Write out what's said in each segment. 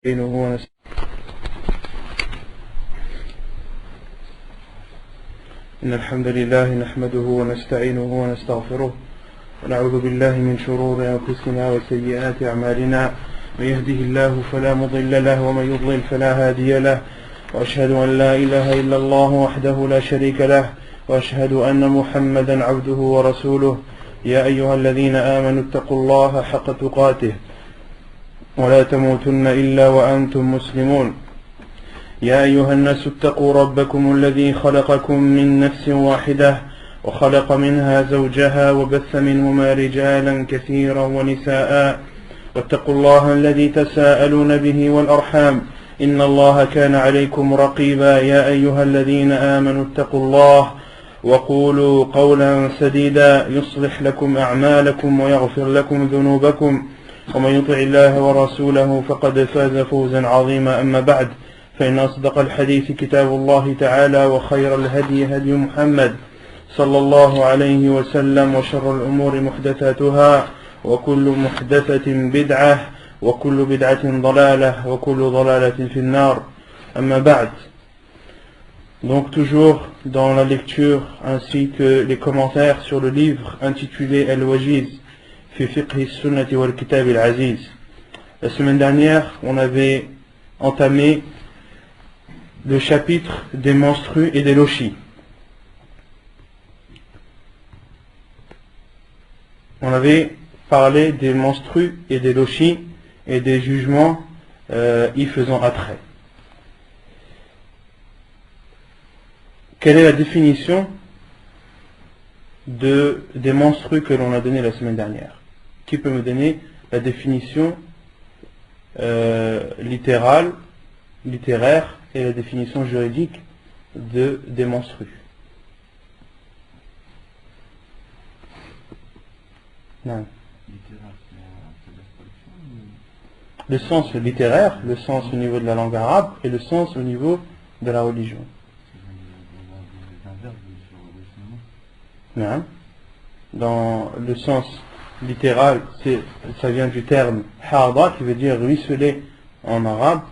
إن الحمد لله نحمده ونستعينه ونستغفره ونعوذ بالله من شرور أنفسنا وسيئات أعمالنا. من يهده الله فلا مضل له ومن يضلل فلا هادي له، وأشهد أن لا إله إلا الله وحده لا شريك له، وأشهد أن محمدا عبده ورسوله. يا أيها الذين آمنوا اتقوا الله حق تقاته ولا تموتن إلا وأنتم مسلمون. يا أيها الناس اتقوا ربكم الذي خلقكم من نفس واحدة وخلق منها زوجها وبث منهما رجالا كثيرا ونساء، واتقوا الله الذي تساءلون به والأرحام إن الله كان عليكم رقيبا. يا أيها الذين آمنوا اتقوا الله وقولوا قولا سديدا يصلح لكم أعمالكم ويغفر لكم ذنوبكم، ومن يطع الله ورسوله فقد فاز فوزا عظيما. أما بعد، فإن أصدق الحديث كتاب الله تعالى، وخير الهدي هدي محمد صلى الله عليه وسلم، وشر الأمور محدثاتها، وكل محدثة بدعة، وكل بدعة ضلالة، وكل ضلالة في النار. أما بعد. Donc toujours dans la lecture ainsi que les commentaires sur le livre intitulé Al-Wajiz fi fiqh sunnati wal kitab al-aziz. La semaine dernière, on avait entamé le chapitre des menstrues et des lochis. On avait parlé des menstrues et des lochis et des jugements y faisant attrait. Quelle est la définition des menstrues que l'on a donné la semaine dernière? Qui peut me donner la définition littéraire et la définition juridique des menstrues? Non. Le sens littéraire, le sens au niveau de la langue arabe et le sens au niveau de la religion. Non. Dans le sens littéral, ça vient du terme harda qui veut dire ruisseler en arabe,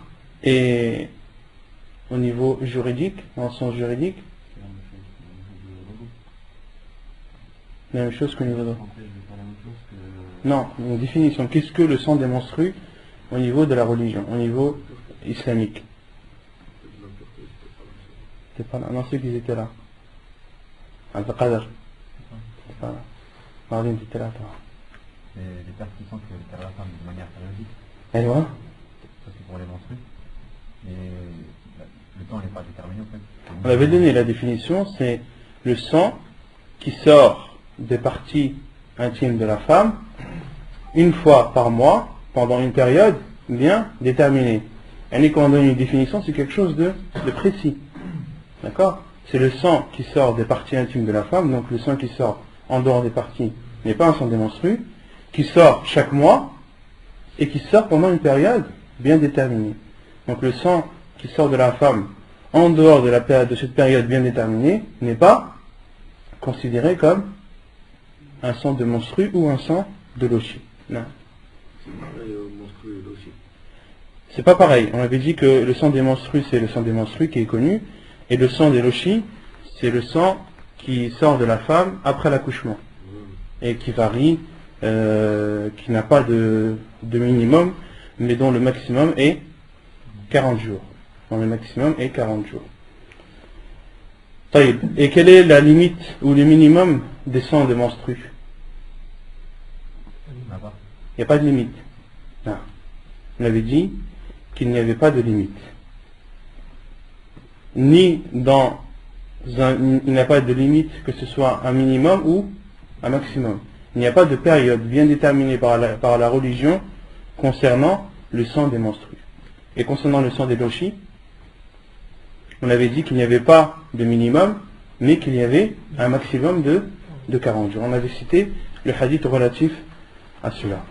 et au niveau juridique, dans le sens juridique, la même chose qu'au niveau de... Non, une définition. Qu'est-ce que le sang des menstrues au niveau de la religion, au niveau islamique? C'est pas là. Non, ceux qui étaient là. Al-Qadr. C'est pas là. Marlene, tu étais là, toi. Les pères qui sentent que faire la femme de manière périodique. Et voilà. Ça c'est pour les menstrues. Et le temps n'est pas déterminé en fait. On avait donné la définition, c'est le sang qui sort des parties intimes de la femme une fois par mois pendant une période bien déterminée. Et quand on donne une définition, c'est quelque chose de précis. D'accord? C'est le sang qui sort des parties intimes de la femme, donc le sang qui sort en dehors des parties n'est pas un sang des menstrues, qui sort chaque mois et qui sort pendant une période bien déterminée. Donc le sang qui sort de la femme en dehors de cette période bien déterminée n'est pas considéré comme un sang de menstru ou un sang de lochi. Non. C'est pas pareil. On avait dit que le sang des menstrues, c'est le sang des menstrues qui est connu, et le sang des lochis, c'est le sang qui sort de la femme après l'accouchement, et qui varie, qui n'a pas de minimum, mais dont le maximum est 40 jours. Dont le maximum est 40 jours. Et quelle est la limite ou le minimum des sangs de menstrues? Il n'y a pas de limite. Non. On avait dit qu'il n'y avait pas de limite. Il n'y a pas de limite que ce soit un minimum ou un maximum. Il n'y a pas de période bien déterminée par la religion concernant le sang des menstrues. Et concernant le sang des lochis, on avait dit qu'il n'y avait pas de minimum, mais qu'il y avait un maximum de 40 jours. On avait cité le hadith relatif à cela.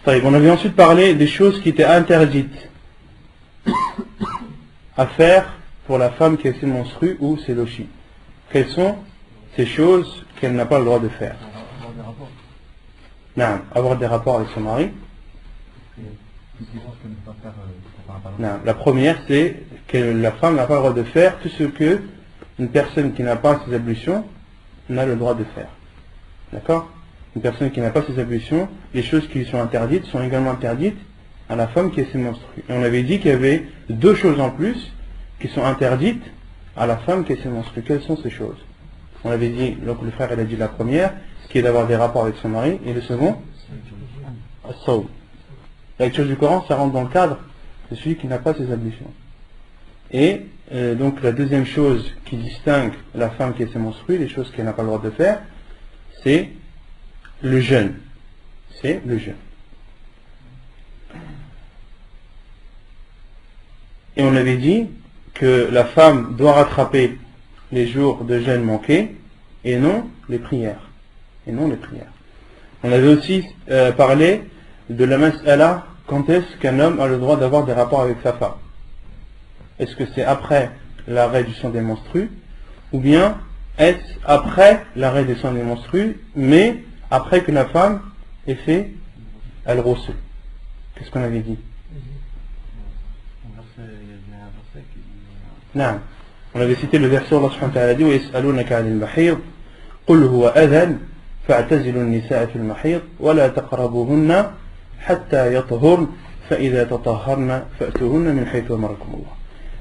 On avait ensuite parlé des choses qui étaient interdites à faire pour la femme qui a ses menstrues ou ses lochis. Quelles sont ces choses qu'elle n'a pas le droit de faire? Avoir des rapports avec son mari. Non, la première, c'est que la femme n'a pas le droit de faire tout ce que une personne qui n'a pas ses ablutions n'a le droit de faire. D'accord? Une personne qui n'a pas ses ablutions, les choses qui lui sont interdites sont également interdites à la femme qui est ses menstrues. Et on avait dit qu'il y avait deux choses en plus qui sont interdites à la femme qui est ses menstrues. Quelles sont ces choses? On avait dit, donc le frère il a dit la première, ce qui est d'avoir des rapports avec son mari, et le second, as-sawm. La lecture du Coran, ça rentre dans le cadre de celui qui n'a pas ses ablutions. Et donc la deuxième chose qui distingue la femme qui est ses menstrues, les choses qu'elle n'a pas le droit de faire, c'est le jeûne. C'est le jeûne. Et on avait dit que la femme doit rattraper les jours de jeûne manqués et non les prières. Et non les prières. On avait aussi parlé de la mas'ala, quand est-ce qu'un homme a le droit d'avoir des rapports avec sa femme. Est-ce que c'est après l'arrêt du sang des menstrues, ou bien est-ce après l'arrêt du sang des menstrues, mais après que la femme ait fait al-ghusl? Qu'est-ce qu'on avait dit? Non. On avait cité le verset où Allah subhanahu wa ta'ala dit وَيَسْأَلُونَكَ عَنِ الْمَحِيضِ قُلْ هُوَ أَذًى فَاعْتَزِلُوا النِّسَاءَ فِي الْمَحِيضِ وَلَا تَقْرَبُوهُنَّ حَتَّى يَطْهُرْنَ فَإِذَا تَطَهَّرْنَ فَأْتُوهُنَّ مِنْ حَيْثُ أَمَرَكُمُ اللَّهُ.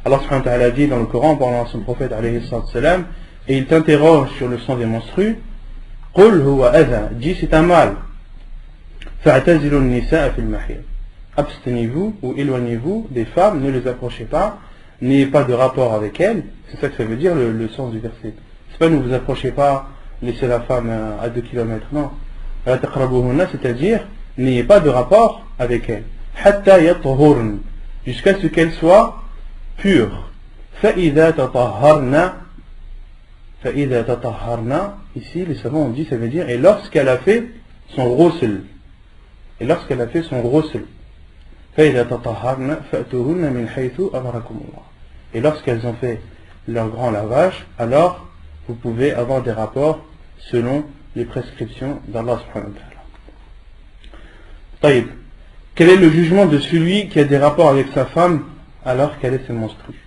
Allah subhanahu wa ta'ala dit dans le Coran, parlant à son prophète alayhi salam, et il t'interroge sur le sang des menstrues, قُلْ هُوَ أَذًى, dis c'est un mal. فَاعْتَزِلُوا النِّسَاءَ فِي الْمَحِيضِ, abstenez-vous ou éloignez-vous des femmes, ne les approchez pas, n'ayez pas de rapport avec elles. C'est ça que ça veut dire le sens du verset. C'est pas ne vous approchez pas, laissez la femme à 2 km, non. C'est-à-dire n'ayez pas de rapport avec elle. حَتَّى يَطْهُرْنَ, jusqu'à ce qu'elle soit pure. فَإِذَا تَطَهَّرْنَ, ici les savants ont dit, ça veut dire et lorsqu'elle a fait son ghusl. Et lorsqu'elle a fait son ghusl. فَإِذَا تَطَهَّرْنَ فَأْتُوهُنَّ مِنْ حَيْثُ أَمَرَكُمُ اللَّهُ. Et lorsqu'elles ont fait leur grand lavage, alors vous pouvez avoir des rapports selon les prescriptions d'Allah subhanahu wa ta'ala. Taïb. Quel est le jugement de celui qui a des rapports avec sa femme alors qu'elle est ses menstrues?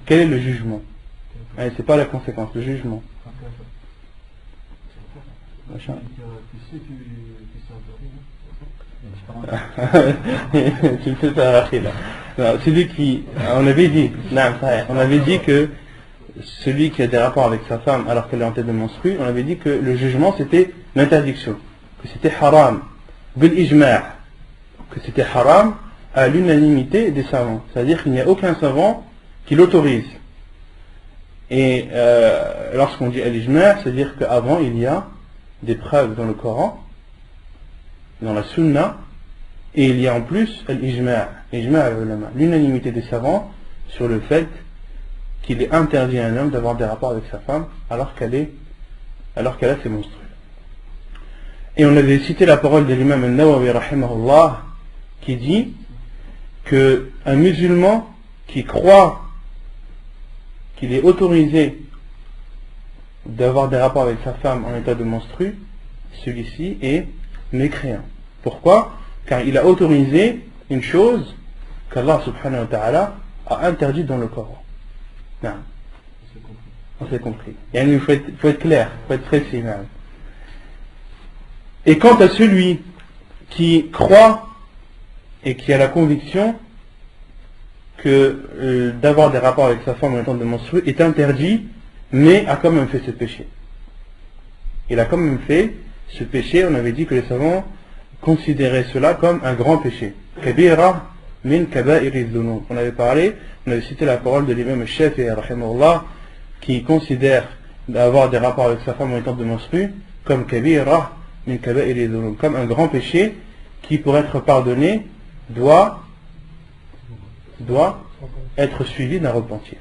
Quel est le jugement? C'est pas la conséquence, le jugement. Tu me fais pas arracher là. Non, celui qui, on avait dit que celui qui a des rapports avec sa femme alors qu'elle est en tête de menstru, on avait dit que le jugement c'était l'interdiction, que c'était haram, bil ijma', que c'était haram à l'unanimité des savants, c'est-à-dire qu'il n'y a aucun savant qui l'autorise. Et lorsqu'on dit al-ijma', c'est-à-dire qu'avant il y a des preuves dans le Coran, dans la Sunna, et il y a en plus l'ijma', l'unanimité des savants sur le fait qu'il est interdit à un homme d'avoir des rapports avec sa femme alors qu'elle a ses menstrues. Et on avait cité la parole de l'imam al-Nawawi rahimahullah qui dit que un musulman qui croit qu'il est autorisé d'avoir des rapports avec sa femme en état de menstru, celui-ci est mécréant. Pourquoi? Car il a autorisé une chose qu'Allah subhanahu wa ta'ala a interdite dans le Coran. Non. On s'est compris. Il faut être clair, il faut être précis. Non. Et quant à celui qui croit et qui a la conviction que d'avoir des rapports avec sa femme en étant de menstru est interdit, mais a quand même fait ce péché. Il a quand même fait ce péché, on avait dit que les savants considéraient cela comme un grand péché. Kabira min kaba'iri dhunub. On avait cité la parole de l'imam Shafi'i rahimahullah qui considère d'avoir des rapports avec sa femme en étant de menstru comme kabira min kaba'iri dhunub, comme un grand péché qui pour être pardonné doit être suivi d'un repentir.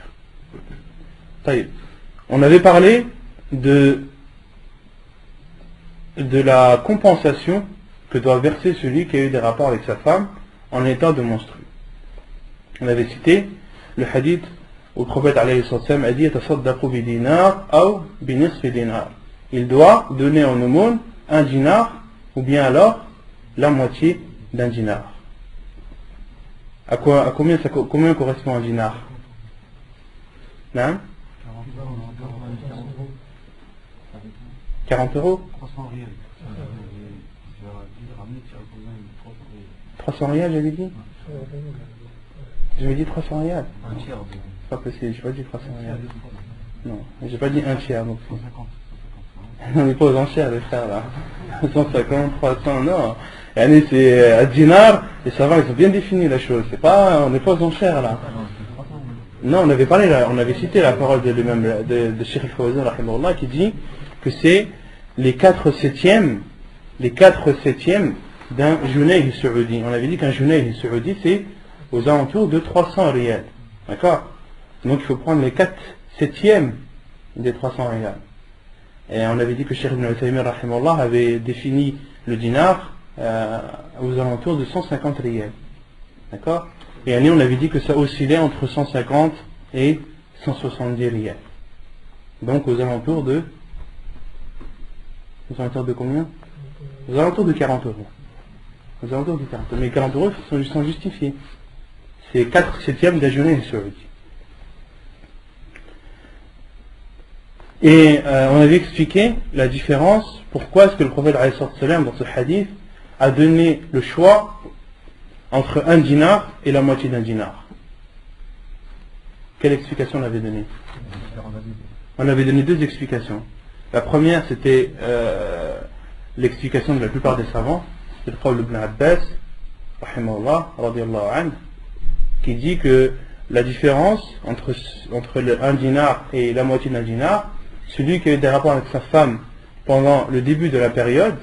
On avait parlé de la compensation que doit verser celui qui a eu des rapports avec sa femme en état de menstru. On avait cité le hadith où le prophète alayhi sallam a dit tasaddaqu bi dinar ou bi nisfi dinar. Il doit donner en aumône un dinar ou bien alors la moitié d'un dinar. À combien correspond un dinar? Non? 40 euros? 300 rials, j'avais dit? J'avais dit 300 rials. C'est pas possible, j'ai pas dit 300 rials. Non, j'ai pas dit un tiers non plus. On n'est pas aux enchères, les frères, là. 150, 300, non. Et c'est un dinar, et ça va, ils ont bien défini la chose. C'est pas, on n'est pas aux enchères, là. Non, on avait parlé, là, on avait cité la parole de l'imam de Cheikh Al-Fawzan, rahimahullah, qui dit que c'est les 4/7 d'un Junayd saoudi. On avait dit qu'un Junayd saoudi, c'est aux alentours de 300 rials. D'accord? Donc il faut prendre les 4/7 des 300 rials. Et on avait dit que Cheikh Ibn al-Taymi rahimahullah avait défini le dinar aux alentours de 150 rials. D'accord? Et on avait dit que ça oscillait entre 150 et 170 rials. Donc aux alentours de combien? Aux alentours de 40 euros. Aux alentours de 40 euros. Mais 40 euros sont justifiés. C'est 4/7 d'un Junayd saoudi. Et on avait expliqué la différence, pourquoi est-ce que le prophète dans ce hadith a donné le choix entre un dinar et la moitié d'un dinar. Quelle explication on avait donnée? On avait donné deux explications. La première, c'était l'explication de la plupart des savants, c'est le prophète Ibn Abbas, rahimahullah, radiyallahu anhu, qui dit que la différence entre un dinar et la moitié d'un dinar, celui qui a eu des rapports avec sa femme pendant le début de la période,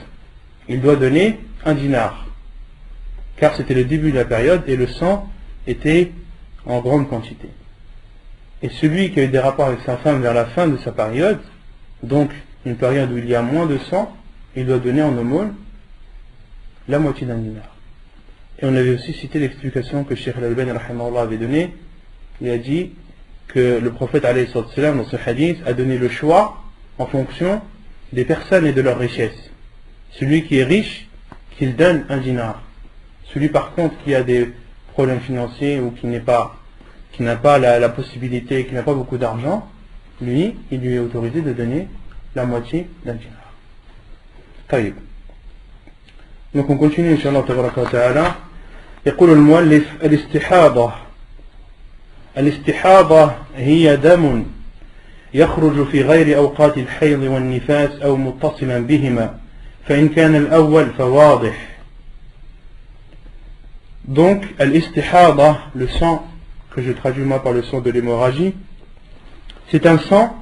il doit donner un dinar. Car c'était le début de la période et le sang était en grande quantité. Et celui qui a eu des rapports avec sa femme vers la fin de sa période, donc une période où il y a moins de sang, il doit donner en aumône la moitié d'un dinar. Et on avait aussi cité l'explication que Cheikh Al-Albani avait donnée. Il a dit que le prophète dans ce hadith a donné le choix en fonction des personnes et de leur richesse. Celui qui est riche, qu'il donne un dinar. Celui par contre qui a des problèmes financiers ou qui n'a pas la possibilité, qui n'a pas beaucoup d'argent, lui, il lui est autorisé de donner la moitié d'un dinar. طيب. Donc on continue Inch'Allah tabaraka wa ta'ala. يقول المؤلف الاستحاضة هي دم يخرج في غير أوقات الحيض والنفاس أو متصلا بهما فإن كان الأول فواضح. Donc al-istihada, le sang que je traduis moi par le sang de l'hémorragie, c'est un sang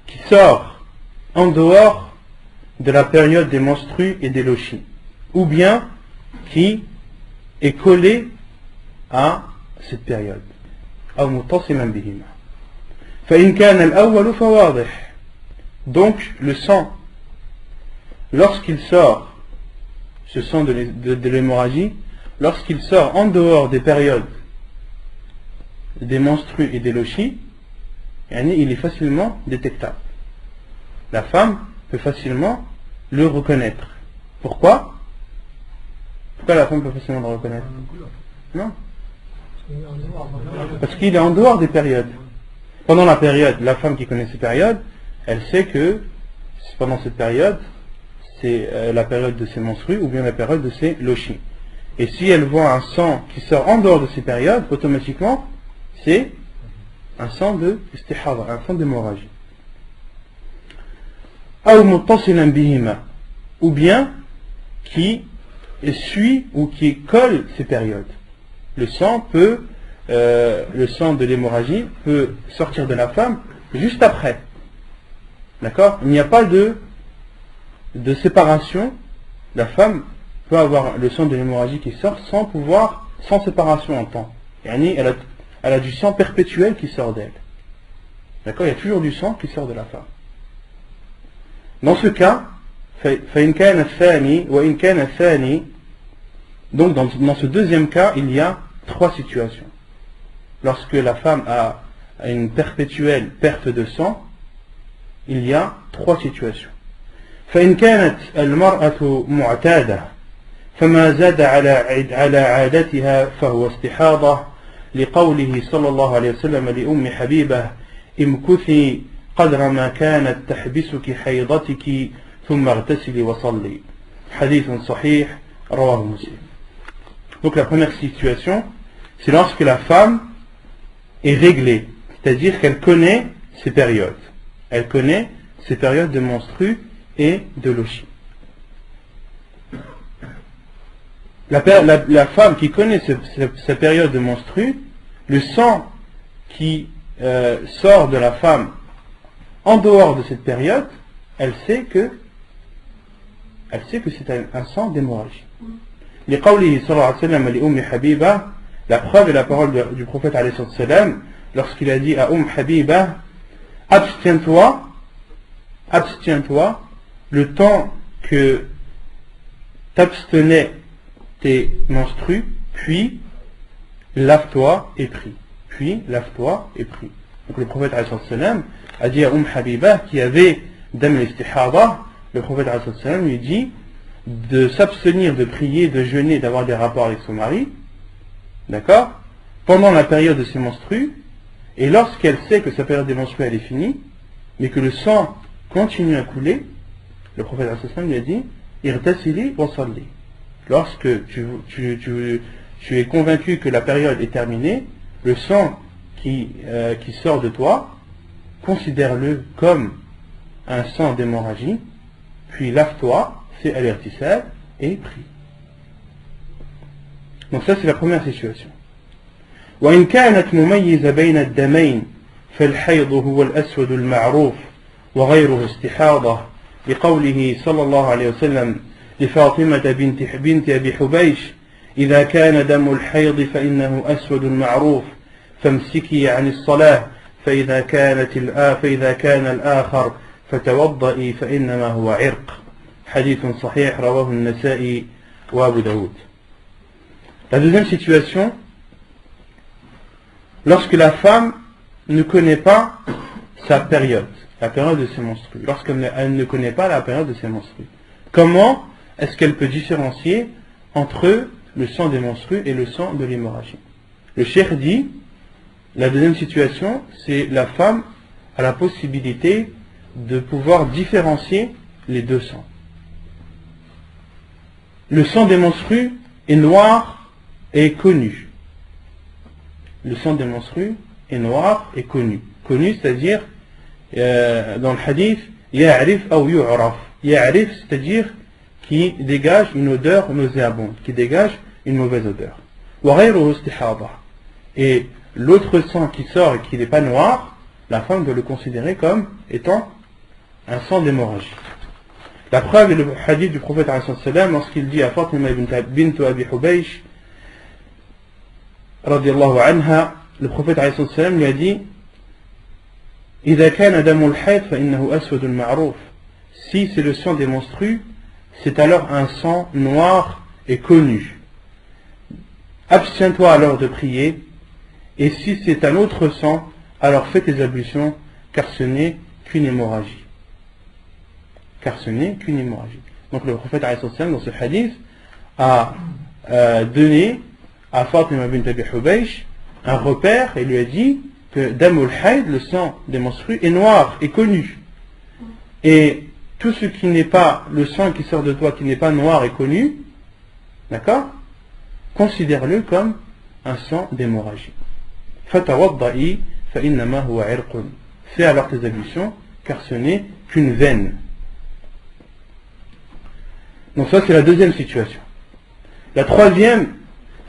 qui sort en dehors de la période des menstrues et des lochis, ou bien qui est collé à cette période. أو متصلا بهما. فإن كان الأول فواضح. Donc le sang, lorsqu'il sort, ce sang de l'hémorragie, lorsqu'il sort en dehors des périodes des menstrues et des lochis, il est facilement détectable. La femme peut facilement le reconnaître. Pourquoi? Pourquoi la femme peut facilement le reconnaître? Non. Parce qu'il est en dehors des périodes. Pendant la période, la femme qui connaît ces périodes, elle sait que pendant cette période, c'est la période de ses menstrues ou bien la période de ses lochis. Et si elle voit un sang qui sort en dehors de ces périodes, automatiquement, c'est un sang de istihada, un sang d'hémorragie. Ou bien qui suit ou qui colle ces périodes. Le sang de l'hémorragie peut sortir de la femme juste après. D'accord? Il n'y a pas de séparation. La femme peut avoir le sang de l'hémorragie qui sort sans séparation en temps. Elle a du sang perpétuel qui sort d'elle. D'accord? Il y a toujours du sang qui sort de la femme. Dans ce cas, donc dans ce deuxième cas, il y a trois situations. Lorsque la femme a une perpétuelle perte de sang, il y a trois situations. فإن كانت المرأة معتادة فما زاد على عادتها فهو استحاضة لقوله صلى الله عليه وسلم لأم حبيبة امكثي قدر ما كانت تحبسك حيضتك ثم اغتسلي وصلي حديث صحيح رواه مسلم. Donc la première situation, c'est lorsque la femme est réglée, c'est-à-dire qu'elle connaît ses périodes. Elle connaît ses périodes de menstrues et de lochi. La femme qui connaît sa période de menstrues, le sang qui sort de la femme en dehors de cette période, elle sait que c'est un sang d'hémorragie. لقوله صلى الله عليه وسلم لأم حبيبة, la preuve est la parole du prophète alayhi salam lorsqu'il a dit à Habiba, abstiens-toi le temps que t'abstenais tes menstrues, puis lave-toi et prie. Donc le prophète alayhi salam a dit à Habiba qui avait dam al-istihada, le prophète alayhi salam lui dit de s'abstenir de prier, de jeûner, d'avoir des rapports avec son mari, d'accord, pendant la période de ses menstrues, et lorsqu'elle sait que sa période des menstrues elle est finie, mais que le sang continue à couler, le prophète lui a dit irtasili wa salli. Lorsque tu es convaincu que la période est terminée, le sang qui sort de toi, considère-le comme un sang d'hémorragie, puis lave-toi, fais al-irtisal et prie. Donc ça c'est la première situation. وإن كانت مميزة بين الدمين فالحيض هو الأسود المعروف وغيره استحاضة لقوله صلى الله عليه وسلم لفاطمة بنت أبي حبيش إذا كان دم الحيض فإنه أسود معروف فامسكي عن الصلاة فإذا كان الآخر فتوضئي فإنما هو عرق حديث صحيح رواه النسائي وأبو داود. La deuxième situation, lorsque la femme ne connaît pas sa période, la période de ses menstrues, lorsqu'elle ne connaît pas la période de ses menstrues, comment est-ce qu'elle peut différencier entre le sang des menstrues et le sang de l'hémorragie? Le cheikh dit, la deuxième situation, c'est la femme a la possibilité de pouvoir différencier les deux sangs. Le sang des menstrues est noir et connu. Le sang des menstrues est noir et connu. Connu, c'est-à-dire, dans le hadith, ya'rif ou yu'raf. Ya'rif, c'est-à-dire qui dégage une odeur nauséabonde, qui dégage une mauvaise odeur. Wa ghayruhu istihada. Et l'autre sang qui sort et qui n'est pas noir, la femme doit le considérer comme étant un sang d'hémorragie. La preuve est le hadith du prophète lorsqu'il dit à Fatima bint Abi Hubaysh radiallahu anha, le prophète lui a dit إذا كان دم الحيض فإنه أسود معروف. Si c'est le sang des menstrues, c'est alors un sang noir et connu. Abstiens-toi alors de prier, et si c'est un autre sang, alors fais tes ablutions, car ce n'est qu'une hémorragie. Donc le prophète dans ce hadith a donné à Fatima bint Abi Hubaysh un repère et lui a dit que Damul Hayd, le sang des menstrues, est noir et connu. Et tout ce qui n'est pas le sang qui sort de toi, qui n'est pas noir et connu, d'accord, considère-le comme un sang d'hémorragie. Fatawadda'i fa innama huwa irqun. Fais alors tes ablutions, car ce n'est qu'une veine. Donc ça c'est la deuxième situation. La troisième,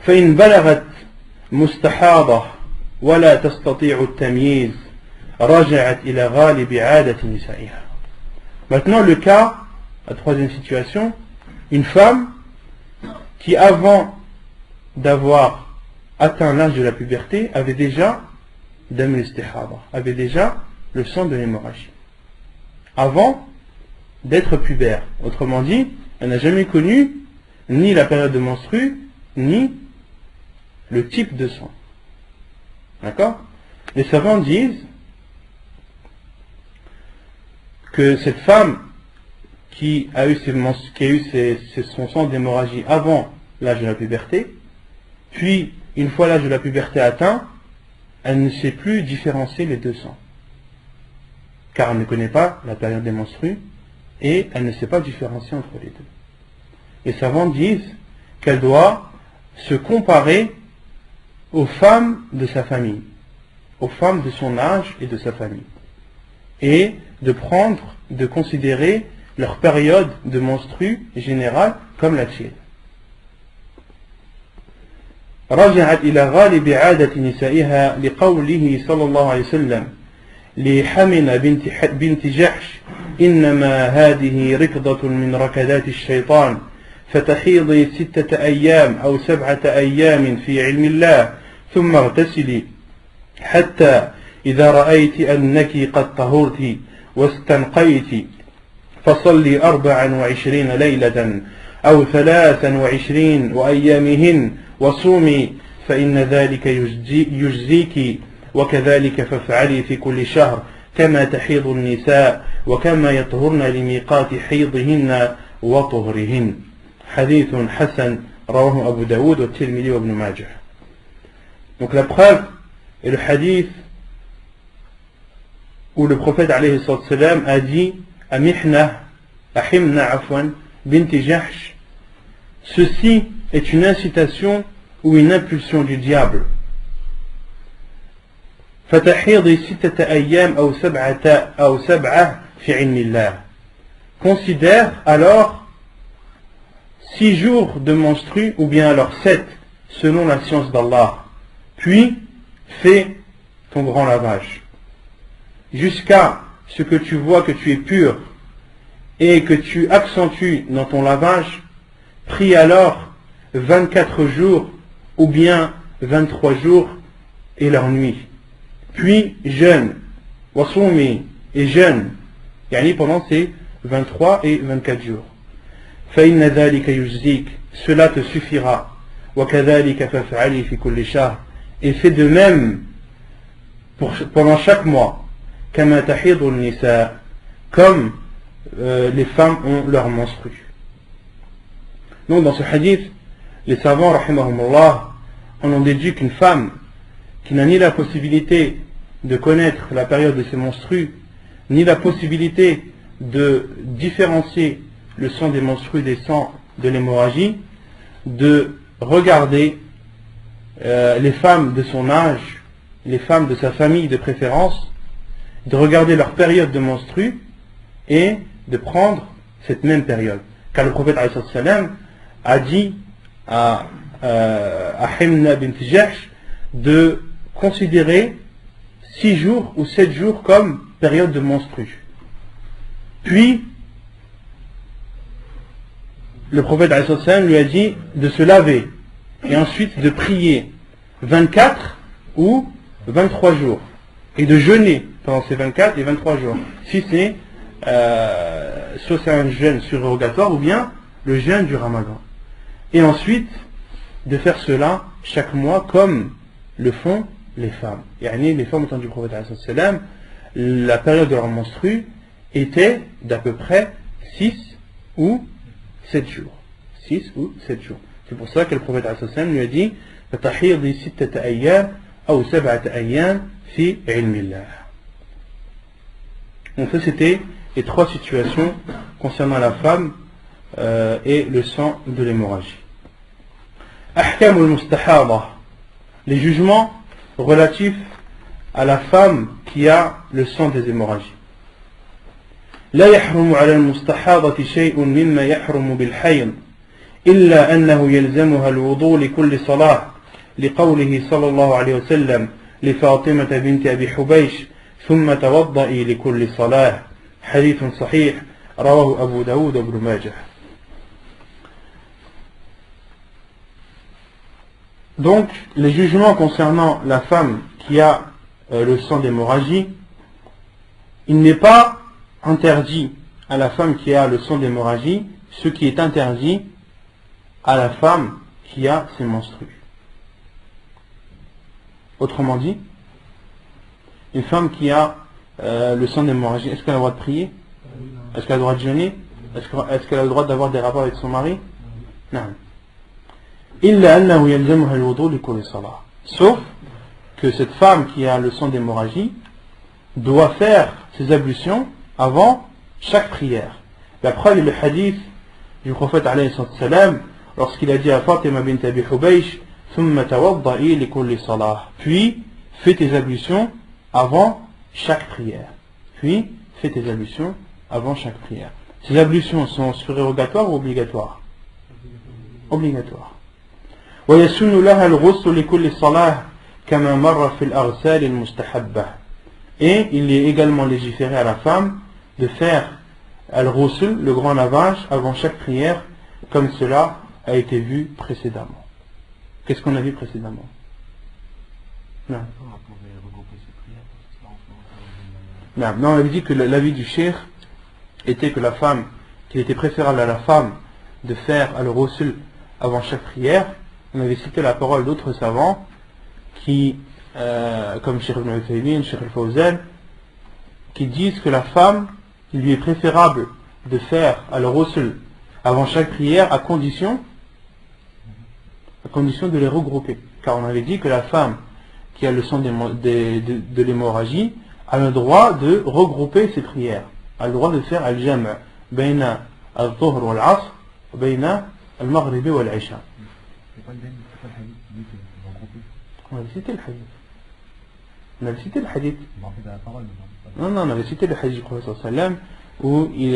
فإن بلغت مستحاضة ولا تستطيع التمييز رجعت إلى غالب عادة نسائها. Maintenant le cas, la troisième situation, une femme qui avant d'avoir atteint l'âge de la puberté avait déjà dam al-istihada, avait déjà le sang de l'hémorragie. Avant d'être pubère, autrement dit, elle n'a jamais connu ni la période de menstrue, ni le type de sang. D'accord? Les savants disent que cette femme qui a eu son sang d'hémorragie avant l'âge de la puberté, puis une fois l'âge de la puberté atteint, elle ne sait plus différencier les deux sangs, car elle ne connaît pas la période des menstrues et elle ne sait pas différencier entre les deux. Les savants disent qu'elle doit se comparer aux femmes de sa famille, aux femmes de son âge et de sa famille, et de considérer leur période de menstrues générale comme la tienne. رجعت إلى غالب عادة نسائها لقوله صلى الله عليه وسلم لحمنة بنت جحش إنما هذه ركضة من ركضات الشيطان فتحيضي 6 أيام أو 7 أيام في علم الله ثم اغتسلي حتى إذا رأيت أنك قد طهرت واستنقيت فصلي 24 ليلة أو 23 وأيامهن وصومي فإن ذلك يجزيك وكذلك فافعلي في كل شهر كما تحيض النساء وكما يطهرن لميقات حيضهن وطهرهن. حديث حسن رواه أبو داود والترمذي وابن ماجه. Donc la preuve est le hadith où le prophète alayhi salam a dit à Himna bint Jahsh, ceci est une incitation ou une impulsion du diable. فتحيضي 6 أيام أو 7 في علم الله. Considère alors 6 jours de menstrues ou bien alors 7 selon la science d'Allah. Puis fais ton grand lavage jusqu'à ce que tu vois que tu es pur et que tu accentues dans ton lavage. Prie alors 24 jours ou bien 23 jours et leur nuit. Puis jeûne, wasumi, et jeûne, yani pendant ces 23 et 24 jours. فإن ذلك يجزيك, cela te suffira. وكذلك فافعلي في كل شهر, et fais de même pendant chaque mois. كما تحيض النساء, comme les femmes ont leur menstrue. Donc dans ce hadith, les savants rahimahumullah en ont déduit qu'une femme qui n'a ni la possibilité de connaître la période de ses menstrues, ni la possibilité de différencier le sang des menstrues des sangs de l'hémorragie, de regarder les femmes de son âge, les femmes de sa famille de préférence, de regarder leur période de menstrues et de prendre cette même période. Car le prophète alayhi salam a dit à Himna bint Jahsh de considérer 6 jours ou 7 jours comme période de menstrues. Puis le prophète alayhi salam lui a dit de se laver et ensuite de prier 24 ou 23 jours et de jeûner pendant ces 24 et 23 jours. Si c'est soit c'est un jeûne surrogatoire ou bien le jeûne du Ramadan. Et ensuite de faire cela chaque mois comme le font les femmes. Yani les femmes au temps du prophète alayhi salam, la période de leur menstrue était d'à peu près 6 ou 7 jours. 6 ou 7 jours. C'est pour ça que le prophète alayhi salam lui a dit فتحيضي 6 أيام أو 7 أيام في علم الله. Donc ça c'était les 3 situations concernant la femme et le sang de l'hémorragie. Ahkam al-mustahada, les jugements relatifs à la femme qui a le sang des hémorragies. لا يحرم على المستحاضة شيء مما يحرم بالحيض إلا أنه يلزمها الوضوء لكل صلاة لقوله صلى الله عليه وسلم لفاطمة بنت أبي حبيش ثم توضئي لكل صلاة. حديث صحيح رواه أبو داود وابن ماجه. Donc, les jugements concernant la femme qui a le sang d'hémorragie, il n'est pas interdit à la femme qui a le sang d'hémorragie ce qui est interdit à la femme qui a ses menstrues. Autrement dit, une femme qui a le sang d'hémorragie, est-ce qu'elle a le droit de prier? Est-ce qu'elle a le droit de jeûner? Est-ce qu'elle a le droit d'avoir des rapports avec son mari? Non. إلا أنه يلزمها الوضوء لكل صلاة. Sauf que cette femme qui a le sang d'hémorragie doit faire ses ablutions avant chaque prière. La preuve est le hadith du prophète alayhi salam lorsqu'il a dit à Fatima bint Abi Hubaysh ثم توضئي لكل صلاة. Puis fais tes ablutions avant chaque prière. Puis fais tes ablutions avant chaque prière. Ces ablutions sont surérogatoires ou obligatoires? Obligatoires. ويسن لها الغسل لكل صلاة كما مر في الأغسال المستحبة. Et il est également légiféré à la femme de faire al-ghusl, le grand lavage, avant chaque prière, comme cela a été vu précédemment. Qu'est-ce qu'on a vu précédemment? Non. Non, on avait dit que l'avis du cheikh était que la femme, qu'il était préférable à la femme de faire al-ghusl avant chaque prière. On avait cité la parole d'autres savants qui, comme Cheikh Ibn Uthaymin, Cheikh Al-Fawzan, qui disent que la femme, il lui est préférable de faire al-ghusl avant chaque prière à condition de les regrouper. Car on avait dit que la femme qui a le sang de l'hémorragie a le droit de regrouper ses prières, a le droit de faire al-jam' bayna al-dhuhr wal-'asr bayna al-maghrib wal-'isha. On avait cité le hadith. On avait cité le hadith. Non, on avait cité le hadith du prophète sallam où il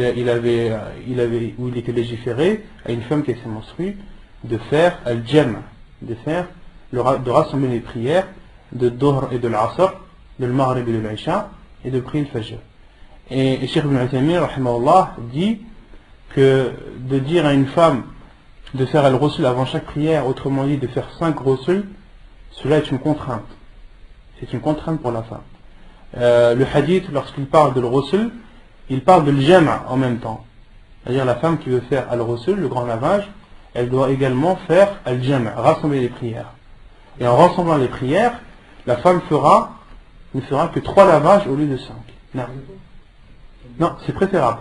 était légiféré à une femme qui s'est menstruée de faire al-jam', de rassembler les prières de Dhuhr et de l'Asr, de l'Maghrib et de l'Isha, et de prier le Fajr. Et Cheikh Ibn Uthaymin rahimahullah dit que de dire à une femme de faire al-ghusl avant chaque prière, autrement dit de faire 5 ghusl, cela est une contrainte. C'est une contrainte pour la femme. Le hadith, lorsqu'il parle de al-ghusl, il parle de l'jam' en même temps. C'est-à-dire la femme qui veut faire al-ghusl, le grand lavage, elle doit également faire al-jam', rassembler les prières. Et en rassemblant les prières, la femme ne fera que 3 lavages au lieu de 5. Non, non, c'est préférable.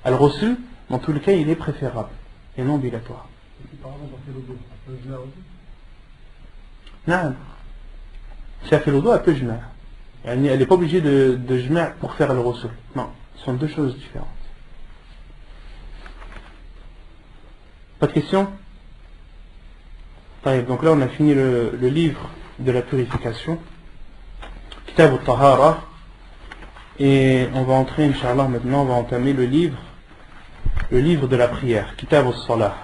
Al-ghusl, dans tous les cas, il est préférable et non obligatoire. Non. Si elle fait le dos, elle peut jma'. Elle n'est pas obligée de jma' pour faire le ghusl. Non, ce sont deux choses différentes. Pas de questions? Donc là on a fini le livre de la purification, Kitab al-Tahara, et on va entrer, Inch'Allah, maintenant on va entamer le livre de la prière, Kitab al-Salah.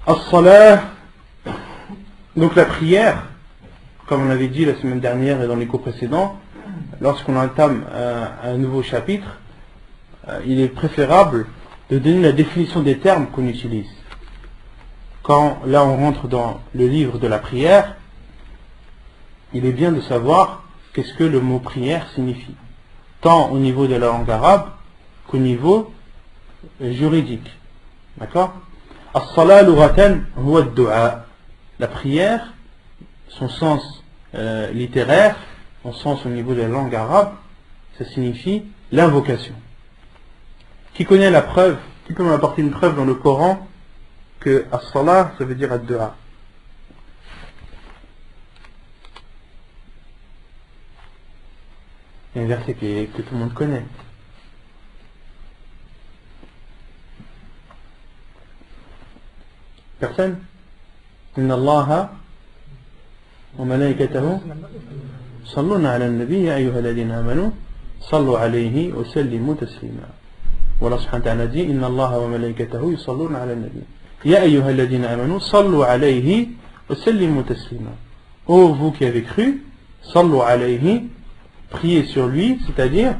Al-Salah, donc la prière, comme on avait dit la semaine dernière et dans les cours précédents, lorsqu'on entame un nouveau chapitre, il est préférable de donner la définition des termes qu'on utilise. Quand là on rentre dans le livre de la prière, il est bien de savoir qu'est-ce que le mot prière signifie, tant au niveau de la langue arabe qu'au niveau juridique. D'accord? As-salat lughatan huwa ad-du'a. La prière, son sens littéraire, son sens au niveau de la langue arabe, ça signifie l'invocation. Qui connaît la preuve? Qui peut m'apporter une preuve dans le Coran que as-salah, ça veut dire ad-du'a? Il y a un verset que tout le monde connaît. Personne? Inna Allaha wa malaikatahu salluna ala an-nabi ya ayyuha alladhina amanu sallu alayhi wa sallimu taslima. والله سبحانه وتعالى dit إن الله وملائكته يصلون على النبي يا أيها الذين آمنوا صلوا عليه وسلموا تسليما. Ô vous qui avez cru, صلوا عليه, priez sur lui, c'est-à-dire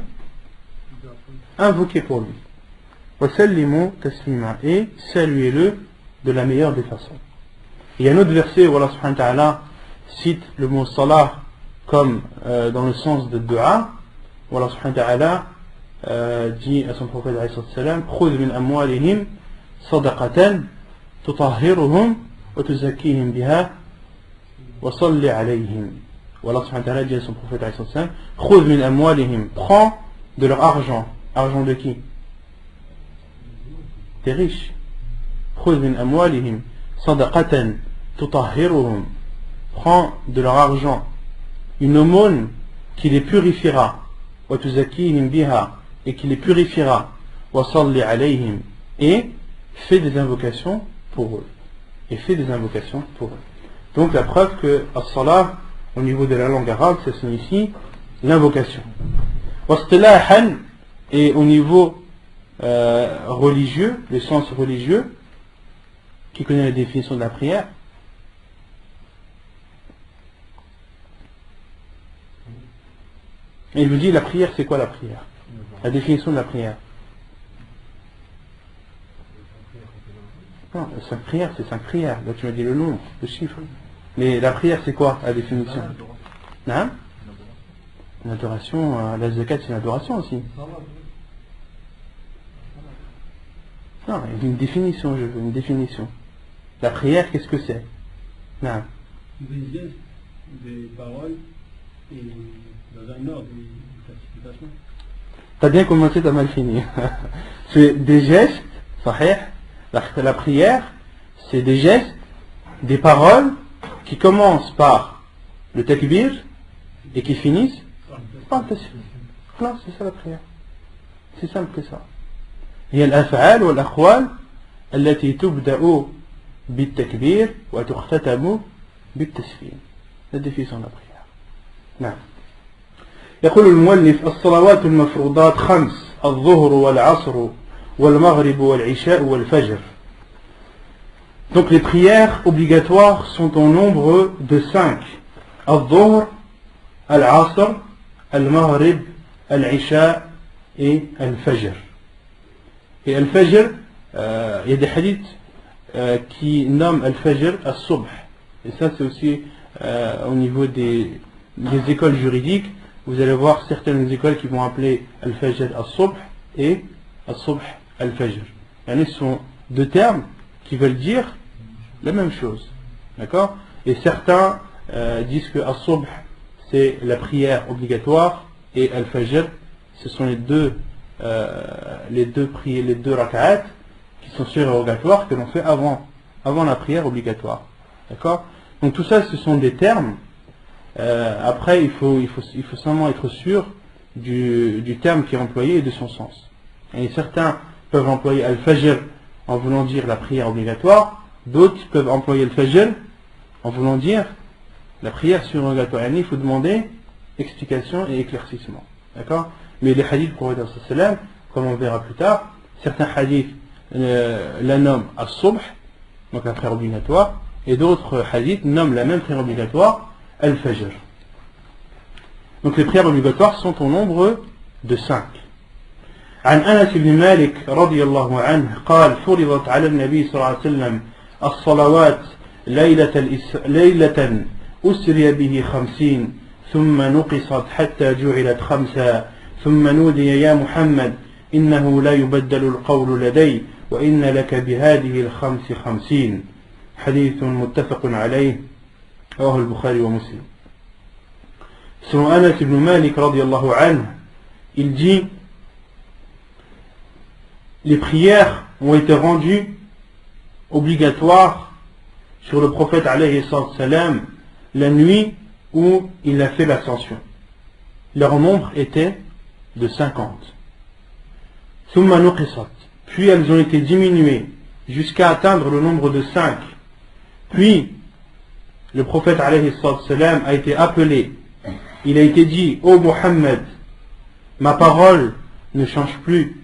invoquez pour lui. وسلموا تسليما, et saluez-le de la meilleure des façons. Il y a un autre verset où Allah subhanahu wa ta'ala cite le mot salah comme dans le sens de dua, où Allah subhanahu wa ta'ala dit à son prophète alayhi salam, خذ من أموالهم صدقة تطهرهم وتزكيهم بها وصل عليهم. Allah subhanahu wa ta'ala dit à son prophète alayhi salam, خذ من أموالهم, prends de leur argent. Argent de qui? Des riches. خذ من أموالهم صدقة تطهرهم. Prends de leur argent une aumône qui les purifiera. وتزكيهم بها, et qui les purifiera. وصل عليهم, et fais des invocations pour eux. Et fais des invocations pour eux. Donc la preuve que as-salah, au niveau de la langue arabe, ça signifie l'invocation. واصطلاحا, et au niveau religieux, le sens religieux, qui connaît la définition de la prière. Et il vous dit la prière, c'est quoi la prière? La définition de la prière. Non, 5 prières, c'est 5 prières. Là tu m'as dit le nombre, le chiffre. Mais la prière, c'est quoi la définition? Non? Une adoration, la zakat, c'est une adoration aussi. Non, il y a une définition, je veux une définition. La prière, qu'est-ce que c'est? Non. Des gestes, des paroles et dans un ordre, une classification. T'as bien commencé, t'as mal fini. C'est des gestes, sahih. La prière, c'est des gestes, des paroles qui commencent par le takbir et qui finissent par le tasbih. Non, c'est ça la prière. C'est simple que ça. هي الأفعال والأقوال التي تبدأ بالتكبير وتختتم بالتسليم. La définition de la prière. نعم. يقول المؤلف الصلوات المفروضات 5 الظهر والعصر والمغرب والعشاء والفجر. Donc les prières obligatoires sont au nombre de 5. الظهر, العصر, المغرب, العشاء et الفجر. Et Al-Fajr, il y a des hadiths qui nomment Al-Fajr As-Subh. Et ça c'est aussi au niveau des écoles juridiques. Vous allez voir certaines écoles qui vont appeler Al-Fajr As-Subh et As-Subh Al-Fajr. Ce sont deux termes qui veulent dire la même chose. D'accord? Et certains disent que As-Subh c'est la prière obligatoire et Al-Fajr ce sont les deux prières, les deux rak'at qui sont surérogatoires que l'on fait avant la prière obligatoire. D'accord? Donc tout ça ce sont des termes. Après il faut seulement être sûr du terme qui est employé et de son sens. Et certains peuvent employer al-fajr en voulant dire la prière obligatoire, d'autres peuvent employer al-fajr en voulant dire la prière surrogatoire. Il faut demander explication et éclaircissement. D'accord? Mais les hadiths du prophète sallam, comme on verra plus tard, certains hadiths la nomment as-subh, donc la prière obligatoire, et d'autres hadiths nomment la même prière obligatoire al-fajr. Donc les prières obligatoires sont au nombre de 5. عن أنس بن مالك رضي الله عنه قال فرضت على النبي صلى الله عليه وسلم الصلوات ليلة أسري به 50 ثم نقصت حتى جعلت 5 ثم نودي يا محمد إنه لا يبدل القول لدي وإن لك بهذه 50 حديث متفق عليه رواه البخاري ومسلم. Selon Anas ibn Malik radiyallahu anhu, il dit les prières ont été rendues obligatoires sur le prophète alayhi salam la nuit où il a fait l'ascension. Leur nombre était de 50. Thumma nuqisat, puis elles ont été diminuées jusqu'à atteindre le nombre de 5. Puis le prophète alayhi salam a été appelé. Il a été dit: ô Muhammad, ma parole ne change plus.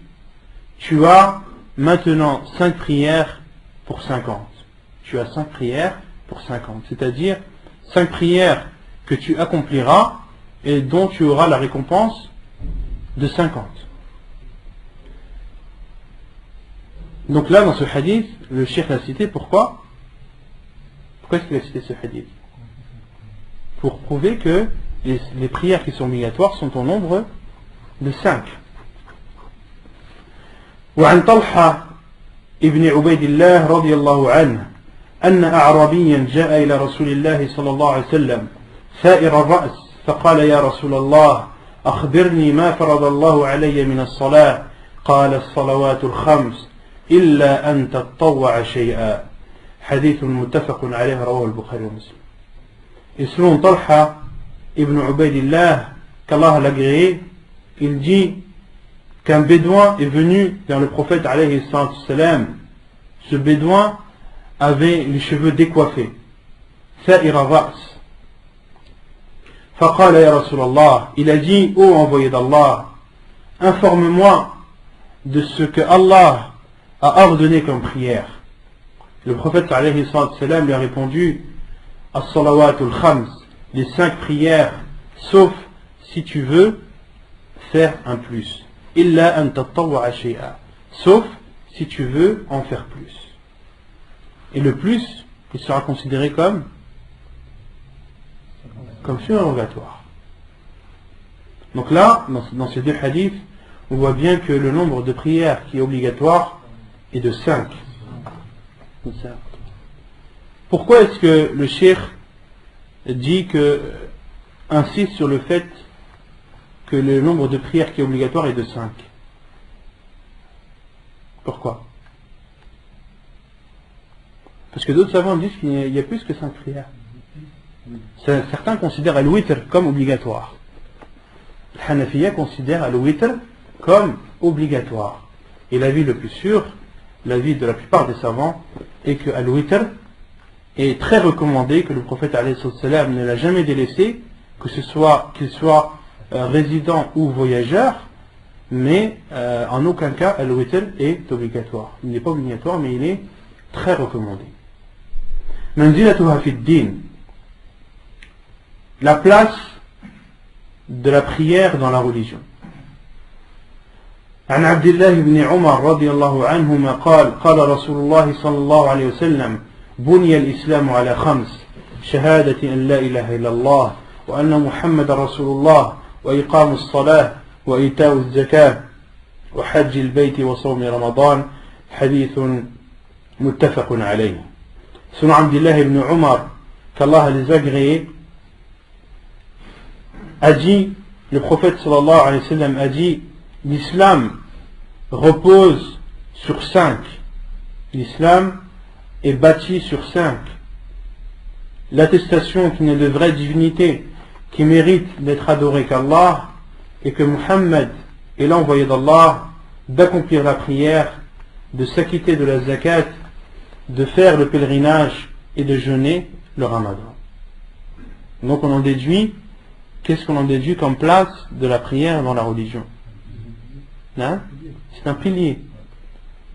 Tu as maintenant 5 prières pour 50. Tu as 5 prières pour 50. C'est-à-dire 5 prières que tu accompliras et dont tu auras la récompense de 50. Donc là, dans ce hadith, le cheikh l'a cité. Pourquoi est-ce qu'il a cité ce hadith? Pour prouver que les prières qui sont obligatoires sont au nombre de 5. وعن طلحة ابن عبيد الله رضي الله عنه أن أعرابيا جاء إلى رسول الله صلى الله عليه وسلم ثائر الرأس فقال يا رسول الله أخبرني ما فرض الله علي من الصلاة قال الصلوات الخمس إلا أن تطوع شيئا حديث متفق عليه رواه البخاري ومسلم. Et selon Talha ibn Ubaydillah, qu'Allah l'agréé, il dit qu'un bédouin est venu vers le prophète alayhi salam. Ce bédouin avait les cheveux décoiffés. Sa'ir al-ra's. Faqala ya Rasulallah, il a dit, ô envoyé d'Allah, informe-moi de ce que Allah a ordonné comme prière. Le prophète alayhi salam lui a répondu, as-salawatul khams, les 5 prières, sauf si tu veux faire un plus. Illa an tatawwa'a shay'a, sauf si tu veux en faire plus. Et le plus, il sera considéré comme surrogatoire. Donc là, dans ces 2 hadiths, on voit bien que le nombre de prières qui est obligatoire est de 5. Pourquoi est-ce que le cheikh dit insiste sur le fait que le nombre de prières qui est obligatoire est de 5? Pourquoi? Parce que d'autres savants disent qu'il y a plus que 5 prières. Certains considèrent al-witr comme obligatoire. Le Hanafiya considère al-witr comme obligatoire. Et l'avis le plus sûr, l'avis de la plupart des savants, est que al-witr est très recommandé, que le prophète alayhi salam ne l'a jamais délaissé, qu'il soit résident ou voyageur, mais en aucun cas al-witr est obligatoire. Il n'est pas obligatoire, mais il est très recommandé. Manzilatuha fi ad-din, la place de la prière dans la religion. عن عبد الله بن عمر رضي الله عنهما قال رسول الله صلى الله عليه وسلم بني الإسلام على 5 شهادة أن لا إله إلا الله وأن محمد رسول الله وإقام الصلاة وإيتاء الزكاة وحج البيت وصوم رمضان حديث متفق عليه. Selon Abdullah ibn Umar, qu'Allah les agrée, a dit, le prophète sallallahu alayhi wa sallam a dit, l'islam repose sur 5. L'islam est bâti sur 5. L'attestation qu'il n'est de vraie divinité qui mérite d'être adoré qu'Allah, et que Muhammad est l'envoyé d'Allah, d'accomplir la prière, de s'acquitter de la zakat, de faire le pèlerinage et de jeûner le ramadan. Donc on en déduit, qu'est-ce qu'on en déduit comme place de la prière dans la religion? Hein? C'est un pilier.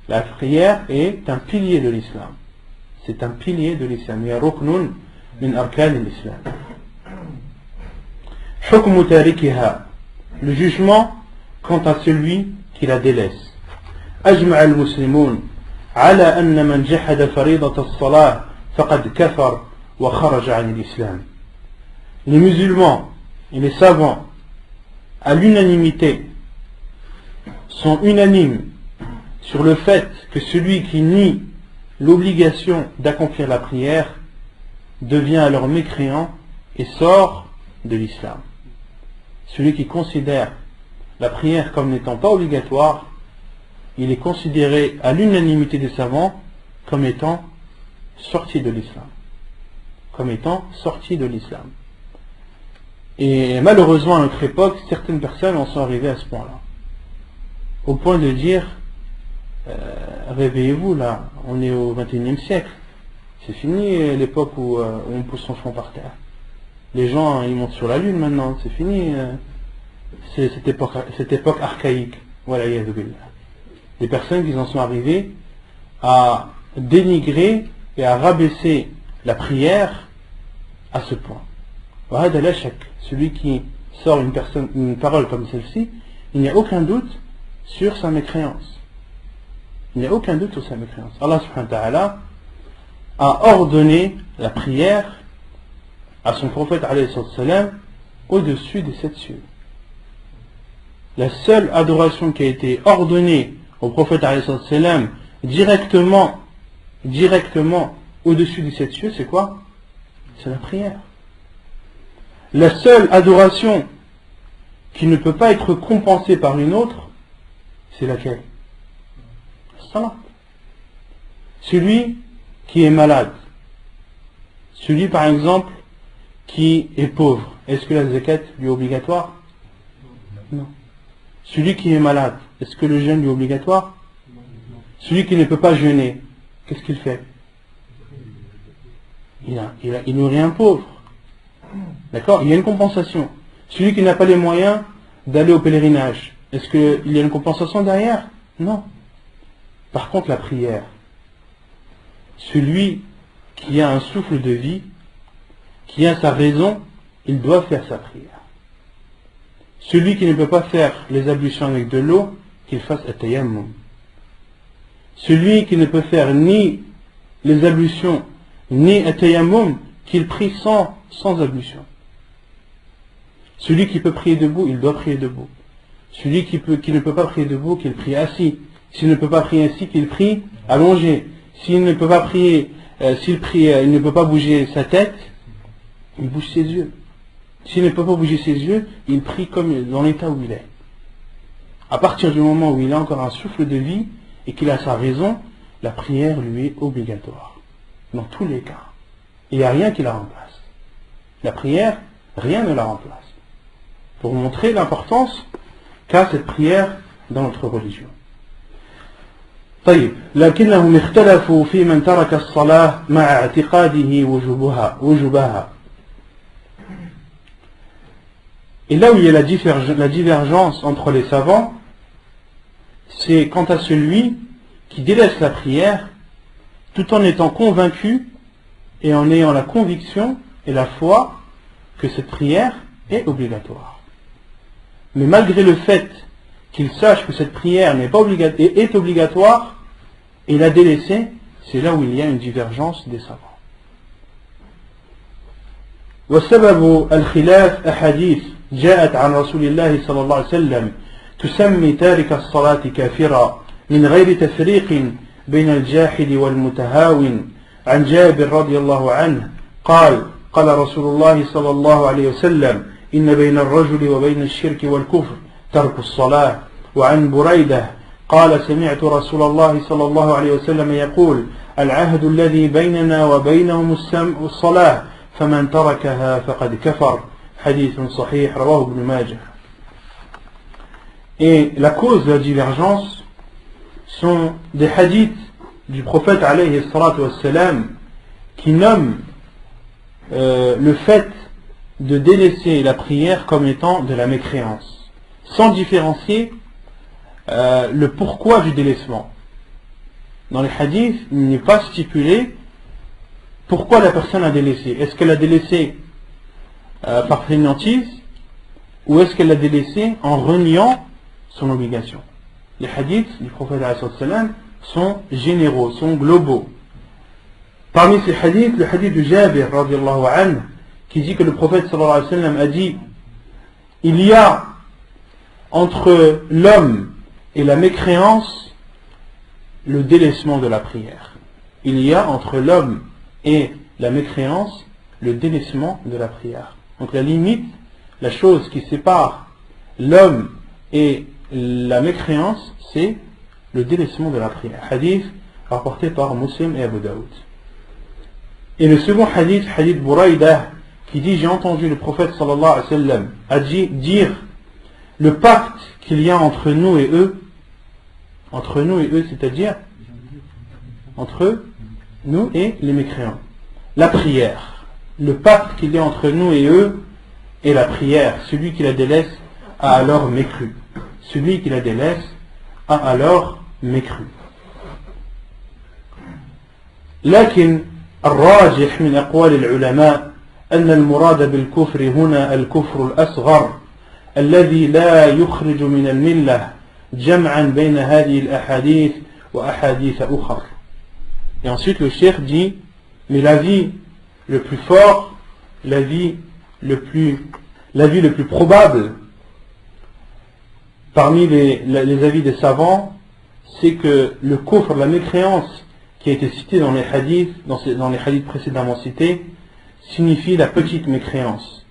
La prière est un pilier de l'islam. C'est un pilier de l'islam. Il y a ruknun min arkan l'islam. Hukmu tarikiha, le jugement quant à celui qui la délaisse. Ajma' al-muslimun على أن من جحد فريضة الصلاة فقد كفر وخرج عن الإسلام. Les musulmans et les savants à l'unanimité sont unanimes sur le fait que celui qui nie l'obligation d'accomplir la prière devient alors mécréant et sort de l'islam. Celui qui considère la prière comme n'étant pas obligatoire, il est considéré à l'unanimité des savants comme étant sorti de l'islam. Comme étant sorti de l'islam. Et malheureusement à notre époque, certaines personnes en sont arrivées à ce point-là. Au point de dire, réveillez-vous là, on est au XXIe siècle. C'est fini l'époque où on pousse son front par terre. Les gens, ils montent sur la lune maintenant, c'est fini. C'est cette époque archaïque. Voilà, yadoubillah. Des personnes qui en sont arrivées à dénigrer et à rabaisser la prière à ce point. Celui qui sort une parole comme celle-ci, il n'y a aucun doute sur sa mécréance. Il n'y a aucun doute sur sa mécréance. Allah subhanahu wa ta'ala a ordonné la prière à son prophète alayhi salam au-dessus des 7 cieux. La seule adoration qui a été ordonnée au prophète alayhi salam directement au-dessus des 7 cieux, c'est quoi? C'est la prière. La seule adoration qui ne peut pas être compensée par une autre, c'est laquelle? Salat. Celui qui est malade, celui par exemple qui est pauvre, est-ce que la zakat lui est obligatoire? Non. Celui qui est malade, est-ce que le jeûne lui est obligatoire? Celui qui ne peut pas jeûner, qu'est-ce qu'il fait? Il nourrit un pauvre. D'accord? Il y a une compensation. Celui qui n'a pas les moyens d'aller au pèlerinage, est-ce qu'il y a une compensation derrière? Non. Par contre, la prière. Celui qui a un souffle de vie, qui a sa raison, il doit faire sa prière. Celui qui ne peut pas faire les ablutions avec de l'eau, qu'il fasse at-tayammum. Celui qui ne peut faire ni les ablutions, ni at-tayammum, qu'il prie sans ablution. Celui qui peut prier debout, il doit prier debout. Celui qui ne peut pas prier debout, qu'il prie assis. S'il ne peut pas prier assis, qu'il prie allongé. S'il ne peut pas prier, il ne peut pas bouger sa tête, il bouge ses yeux. S'il ne peut pas bouger ses yeux, il prie comme dans l'état où il est. À partir du moment où il a encore un souffle de vie et qu'il a sa raison, la prière lui est obligatoire. Dans tous les cas. Il n'y a rien qui la remplace. La prière, rien ne la remplace. Pour montrer l'importance qu'a cette prière dans notre religion. طيب لكنهم اختلفوا في من ترك الصلاة مع اعتقاده وجوبها. Et là où il y a la divergence entre les savants, c'est quant à celui qui délaisse la prière tout en étant convaincu et en ayant la conviction et la foi que cette prière est obligatoire. Mais malgré le fait qu'il sache que cette prière est obligatoire et la délaisser, c'est là où il y a une divergence des savants. وسبب الخلاف أحاديث جاءت عن رسول الله صلى الله عليه وسلم تسمي تارك الصلاة كافرا من غير تفريق بين الجاحد والمتهاون. عن جابر رضي الله عنه قال قال رسول الله صلى الله عليه وسلم إن بين الرجل وبين الشرك والكفر ترك الصلاة. وعن بريدة قال سمعت رسول الله صلى الله عليه وسلم يقول العهد الذي بيننا وبينهم الصلاة فمن تركها فقد كفر. حديث صحيح رواه ابن ماجه. Et la cause de la divergence sont des hadiths du prophète alayhi salatu wassalam qui nomment le fait de délaisser la prière comme étant de la mécréance, sans différencier le pourquoi du délaissement. Dans les hadiths, il n'est pas stipulé pourquoi la personne a délaissé. Est-ce qu'elle a délaissé par fainéantise ou est-ce qu'elle l'a délaissé en reniant son obligation? Les hadiths du prophète sont généraux, sont globaux. Parmi ces hadiths, le hadith de Jabir radiallahu anhu qui dit que le prophète sallallahu alayhi wa sallam a dit il y a entre l'homme et la mécréance le délaissement de la prière. Il y a entre l'homme et la mécréance le délaissement de la prière. Donc la limite, la chose qui sépare l'homme et la mécréance, c'est le délaissement de la prière. Hadith rapporté par Muslim et Abu Daoud. Et le second hadith, hadith Buraïda, qui dit j'ai entendu le prophète sallallahu alayhi wa sallam a dit dire le pacte qu'il y a entre nous et eux, c'est-à-dire entre nous et les mécréants, la prière. Le pacte qu'il y a entre nous et eux est la prière. Celui qui la délaisse a alors mécru. Celui qui la délaisse a alors mécru. لكن الراجح من أقوال العلماء أن المراد بالكفر هنا الكفر الأصغر الذي لا يخرج من الملة جمعا بين هذه الأحاديث وأحاديث أخر. Et ensuite le cheikh dit mais l'avis le plus fort, l'avis le plus probable parmi les avis des savants, c'est que le kufr, la mécréance qui a été citée dans les hadiths, dans les hadiths précédemment cités, signifie la petite mécréance.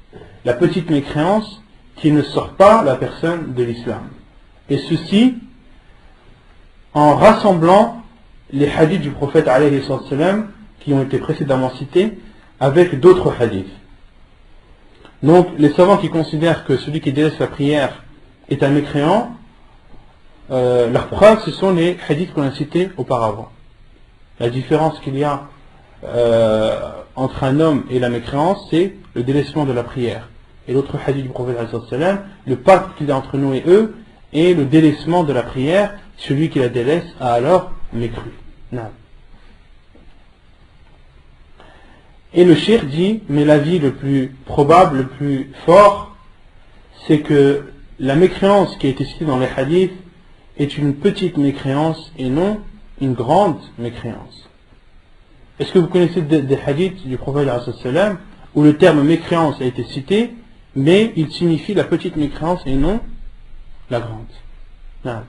La petite mécréance qui ne sort pas la personne de l'islam. Et ceci en rassemblant les hadiths du prophète alayhi salam qui ont été précédemment cités avec d'autres hadiths. Donc les savants qui considèrent que celui qui délaisse la prière est un mécréant, leur preuve ce sont les hadiths qu'on a cités auparavant. La différence qu'il y a entre un homme et la mécréance, c'est le délaissement de la prière. Et l'autre hadith du prophète alayhi salam, le pacte qu'il y a entre nous et eux, et le délaissement de la prière, celui qui la délaisse a alors mécru. Non. Et le cheikh dit, mais l'avis le plus probable, le plus fort, c'est que la mécréance qui a été citée dans les hadiths est une petite mécréance et non une grande mécréance. Est-ce que vous connaissez des hadiths du prophète sallam où le terme mécréance a été cité, mais il signifie la petite mécréance et non la grande? Non.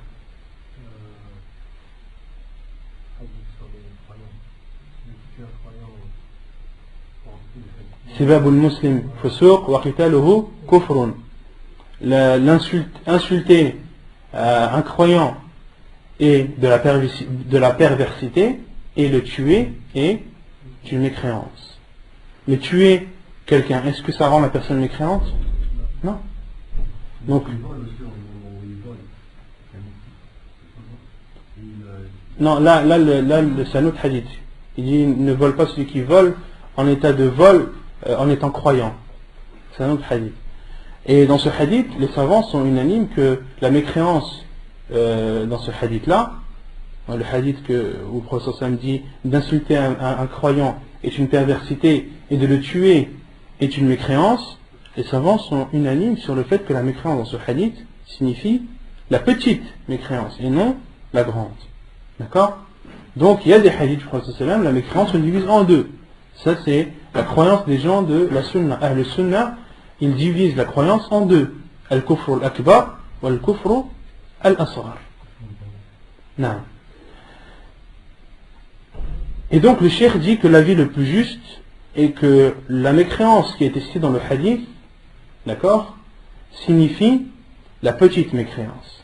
Sibabul muslim fusuq wa qitaluhu kufrun. Insulter un croyant est de la perversité, et le tuer est une mécréance. Mais tuer quelqu'un, est-ce que ça rend la personne mécréante? Non. Donc, non, là c'est un autre hadith. Il dit ne vole pas celui qui vole en état de vol, en étant croyant. C'est un autre hadith. Et dans ce hadith, les savants sont unanimes que la mécréance dans ce hadith-là, le hadith où le prophète sallam dit d'insulter un croyant est une perversité et de le tuer est une mécréance, les savants sont unanimes sur le fait que la mécréance dans ce hadith signifie la petite mécréance et non la grande. D'accord? Donc il y a des hadiths du prophète sallam, la mécréance se divise en deux. Ça c'est la croyance des gens de la sunna. Le sunna, ils divisent la croyance en deux. Al-kufr al-akbar ou al-kufr al-asghar. Non. Et donc le cheikh dit que l'avis le plus juste est que la mécréance qui est citée dans le hadith, d'accord, signifie la petite mécréance.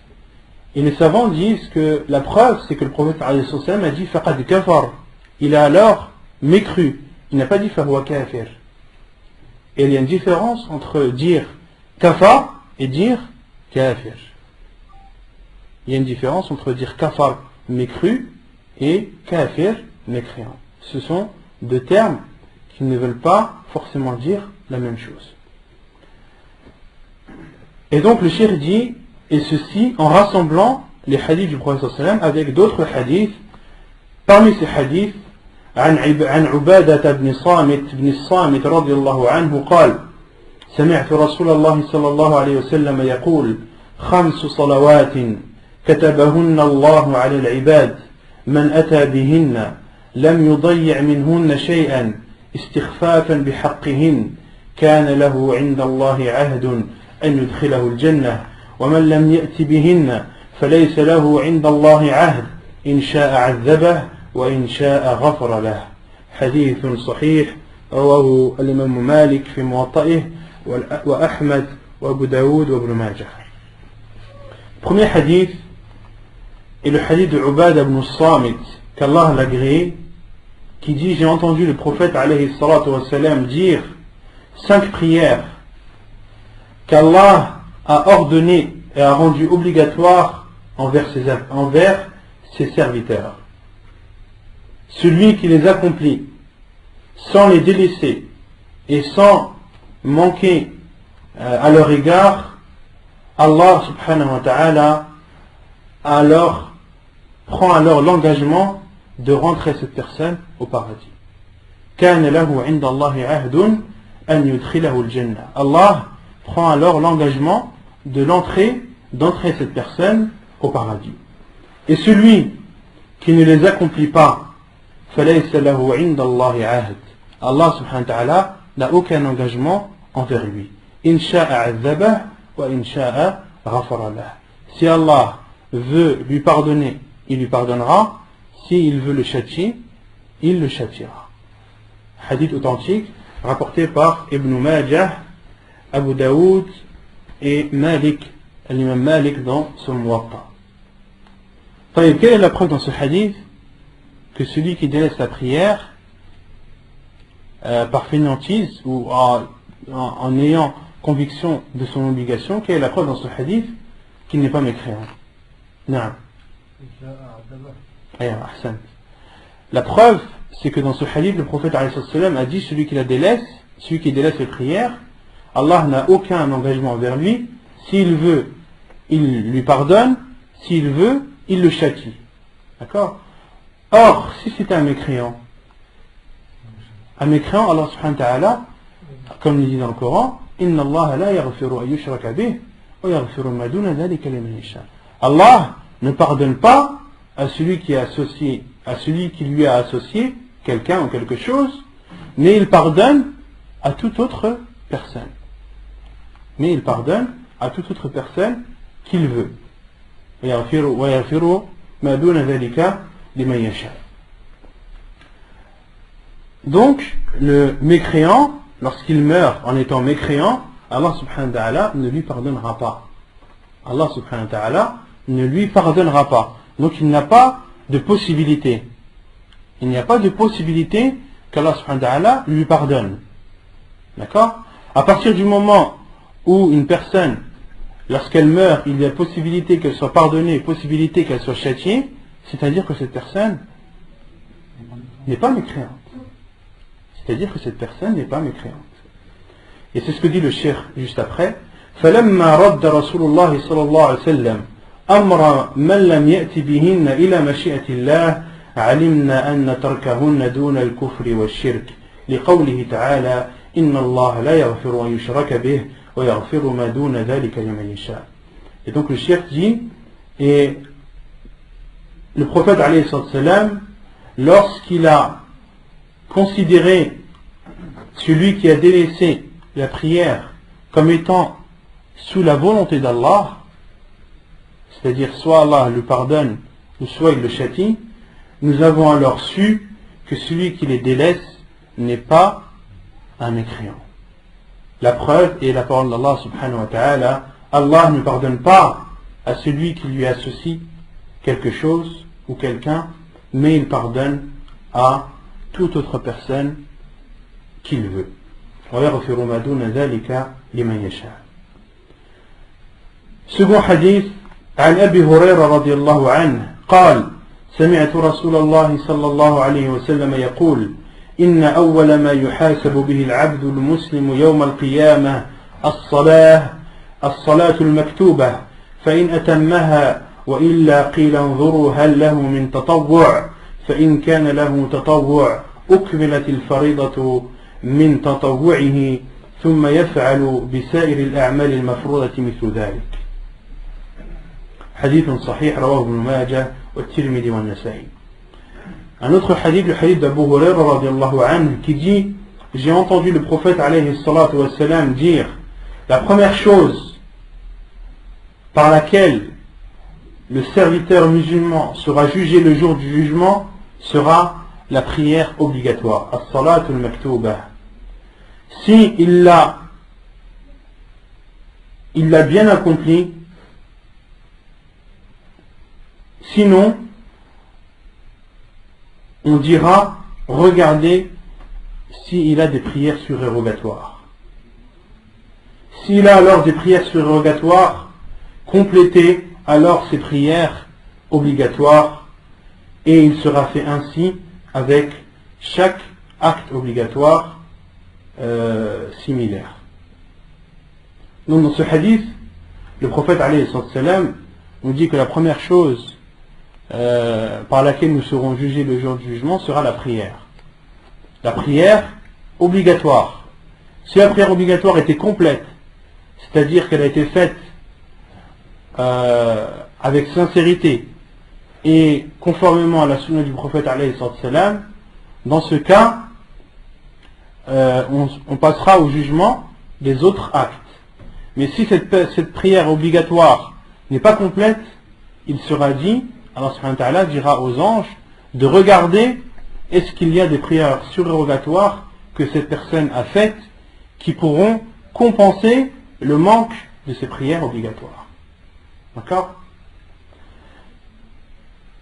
Et les savants disent que la preuve, c'est que le prophète alayhi salam a dit faqad kafar. Il a alors mécru. Il n'a pas dit fahuwa kafir. Et il y a une différence entre dire kafar et dire kafir. Il y a une différence entre dire kafar, mécru, et kafir, mécréant. Ce sont deux termes qui ne veulent pas forcément dire la même chose. Et donc le cheikh dit, et ceci en rassemblant les hadiths du prophète sallam avec d'autres hadiths. Parmi ces hadiths, عن عبادة بن الصامت رضي الله عنه قال سمعت رسول الله صلى الله عليه وسلم يقول 5 صلوات كتبهن الله على العباد من أتى بهن لم يضيع منهن شيئا استخفافا بحقهن كان له عند الله عهد أن يدخله الجنة ومن لم يأت بهن فليس له عند الله عهد إن شاء عذبه وإن شاء غفر له. حديث صحيح رواه الإمام مالك في موطئه وأحمد وأبو داود وابن ماجه. Premier hadith est le hadith de Ubada ibn Samit, qu'Allah l'agrée, qui dit: j'ai entendu le prophète alayhi salatu wassalam dire 5 prières qu'Allah a ordonnées et a rendues obligatoires envers ses serviteurs. Celui qui les accomplit sans les délaisser et sans manquer à leur égard, Allah subhanahu wa ta'ala prend alors l'engagement de rentrer cette personne au paradis. كان له عند الله عهد أن يدخله الجنة. Allah prend alors l'engagement d'entrer cette personne au paradis. Et celui qui ne les accomplit pas, فليس له عند الله عهد. Allah subhanahu wa ta'ala n'a aucun engagement envers lui. إن شاء عذبه وإن شاء غفر له. Si Allah veut lui pardonner, il lui pardonnera. S'il veut le châtier, il le châtiera. Hadith authentique rapporté par Ibn Majah, Abu Daoud et Malik, l'imam Malik dans son Muwatta. Quelle est la preuve dans ce hadith que celui qui délaisse la prière par fainéantise ou en ayant conviction de son obligation, quelle est la preuve dans ce hadith qu'il n'est pas mécréant? Non. La preuve, c'est que dans ce hadith, le prophète a dit celui qui délaisse les prières, Allah n'a aucun engagement envers lui. S'il veut, il lui pardonne. S'il veut, il le châtie. D'accord? Or, si c'était un mécréant, Allah subhanahu wa ta'ala, comme il dit dans le Coran, Inna Allah la yaghfiru an yushraka bih wa yaghfiru ma duna dhalika liman yasha. Allah ne pardonne pas à celui qui lui a associé quelqu'un ou quelque chose, mais il pardonne à toute autre personne. Qu'il veut. Donc, le mécréant, lorsqu'il meurt en étant mécréant, Allah subhanahu wa ta'ala ne lui pardonnera pas. Donc, il n'a pas de possibilité. Il n'y a pas de possibilité qu'Allah subhanahu wa ta'ala lui pardonne. D'accord? À partir du moment où une personne, lorsqu'elle meurt, il y a possibilité qu'elle soit pardonnée, possibilité qu'elle soit châtiée, c'est-à-dire que cette personne n'est pas mécréante. Et c'est ce que dit le cheikh juste après. فَلَمَّا رَدَّ رَسُولُ اللَّهِ صَلَى اللَّهُ عَلَيْهِ وسلم أَمْرَ مَنْ لَمْ يَأْتِ بِهِنَّ إِلَى مَشِيئَةِ اللَّهِ عَلِمْنَا أَنَّ تَرْكَهُنَّ دُونَ الْكُفْرِ وَالشِّرْكِ لِقَوْلِهِ تَعَالَى إِنَّ اللَّهَ لَا يَغْفِرُ أَنْ يُشْرَكَ بِهِ وَيَغْفِرُ مَا دُونَ ذَلِكَ لِمَنْ يَشَاءُ. Et donc le cheikh dit, et le prophète alayhi salam, lorsqu'il a considéré celui qui a délaissé la prière comme étant sous la volonté d'Allah, c'est-à-dire soit Allah le pardonne ou soit il le châtie, nous avons alors su que celui qui les délaisse n'est pas un mécréant. La preuve est la parole d'Allah subhanahu wa ta'ala. Allah ne pardonne pas à celui qui lui associe quelque chose ou quelqu'un, mais il pardonne à toute autre personne qu'il veut. Second hadith, عن أبي هريرة رضي الله عنه قال سمعت رسول الله صلى الله عليه وسلم يقول إن أول ما يحاسب به العبد المسلم يوم القيامة الصلاة المكتوبة فإن أتمها وإلا قيل انظروا هل له من تطوع فإن كان له تطوع أكملت الفريضة من تطوعه ثم يفعل بسائر الأعمال المفروضة مثل ذلك. حديث صحيح رواه ابن ماجه والترمذي والنسائي. Un autre hadith, le hadith d'Abu Huraira radiallahu anhu, qui dit, j'ai entendu le prophète alayhi salatu wassalam dire, la première chose par laquelle le serviteur musulman sera jugé le jour du jugement sera la prière obligatoire, as-salatul maktuba. Si il l'a bien accompli, sinon on dira, regardez s'il a des prières surérogatoires. S'il a alors des prières surérogatoires, complétez alors ces prières obligatoires et il sera fait ainsi avec chaque acte obligatoire similaire. Donc dans ce hadith, le prophète alayhi salam nous dit que la première chose par laquelle nous serons jugés le jour du jugement sera la prière. La prière obligatoire. Si la prière obligatoire était complète, c'est-à-dire qu'elle a été faite avec sincérité et conformément à la sunna du prophète alayhi salam, dans ce cas, on passera au jugement des autres actes. Mais si cette prière obligatoire n'est pas complète, il sera dit, Allah subhanahu wa ta'ala dira aux anges de regarder est-ce qu'il y a des prières surérogatoires que cette personne a faites qui pourront compenser le manque de ses prières obligatoires. D'accord?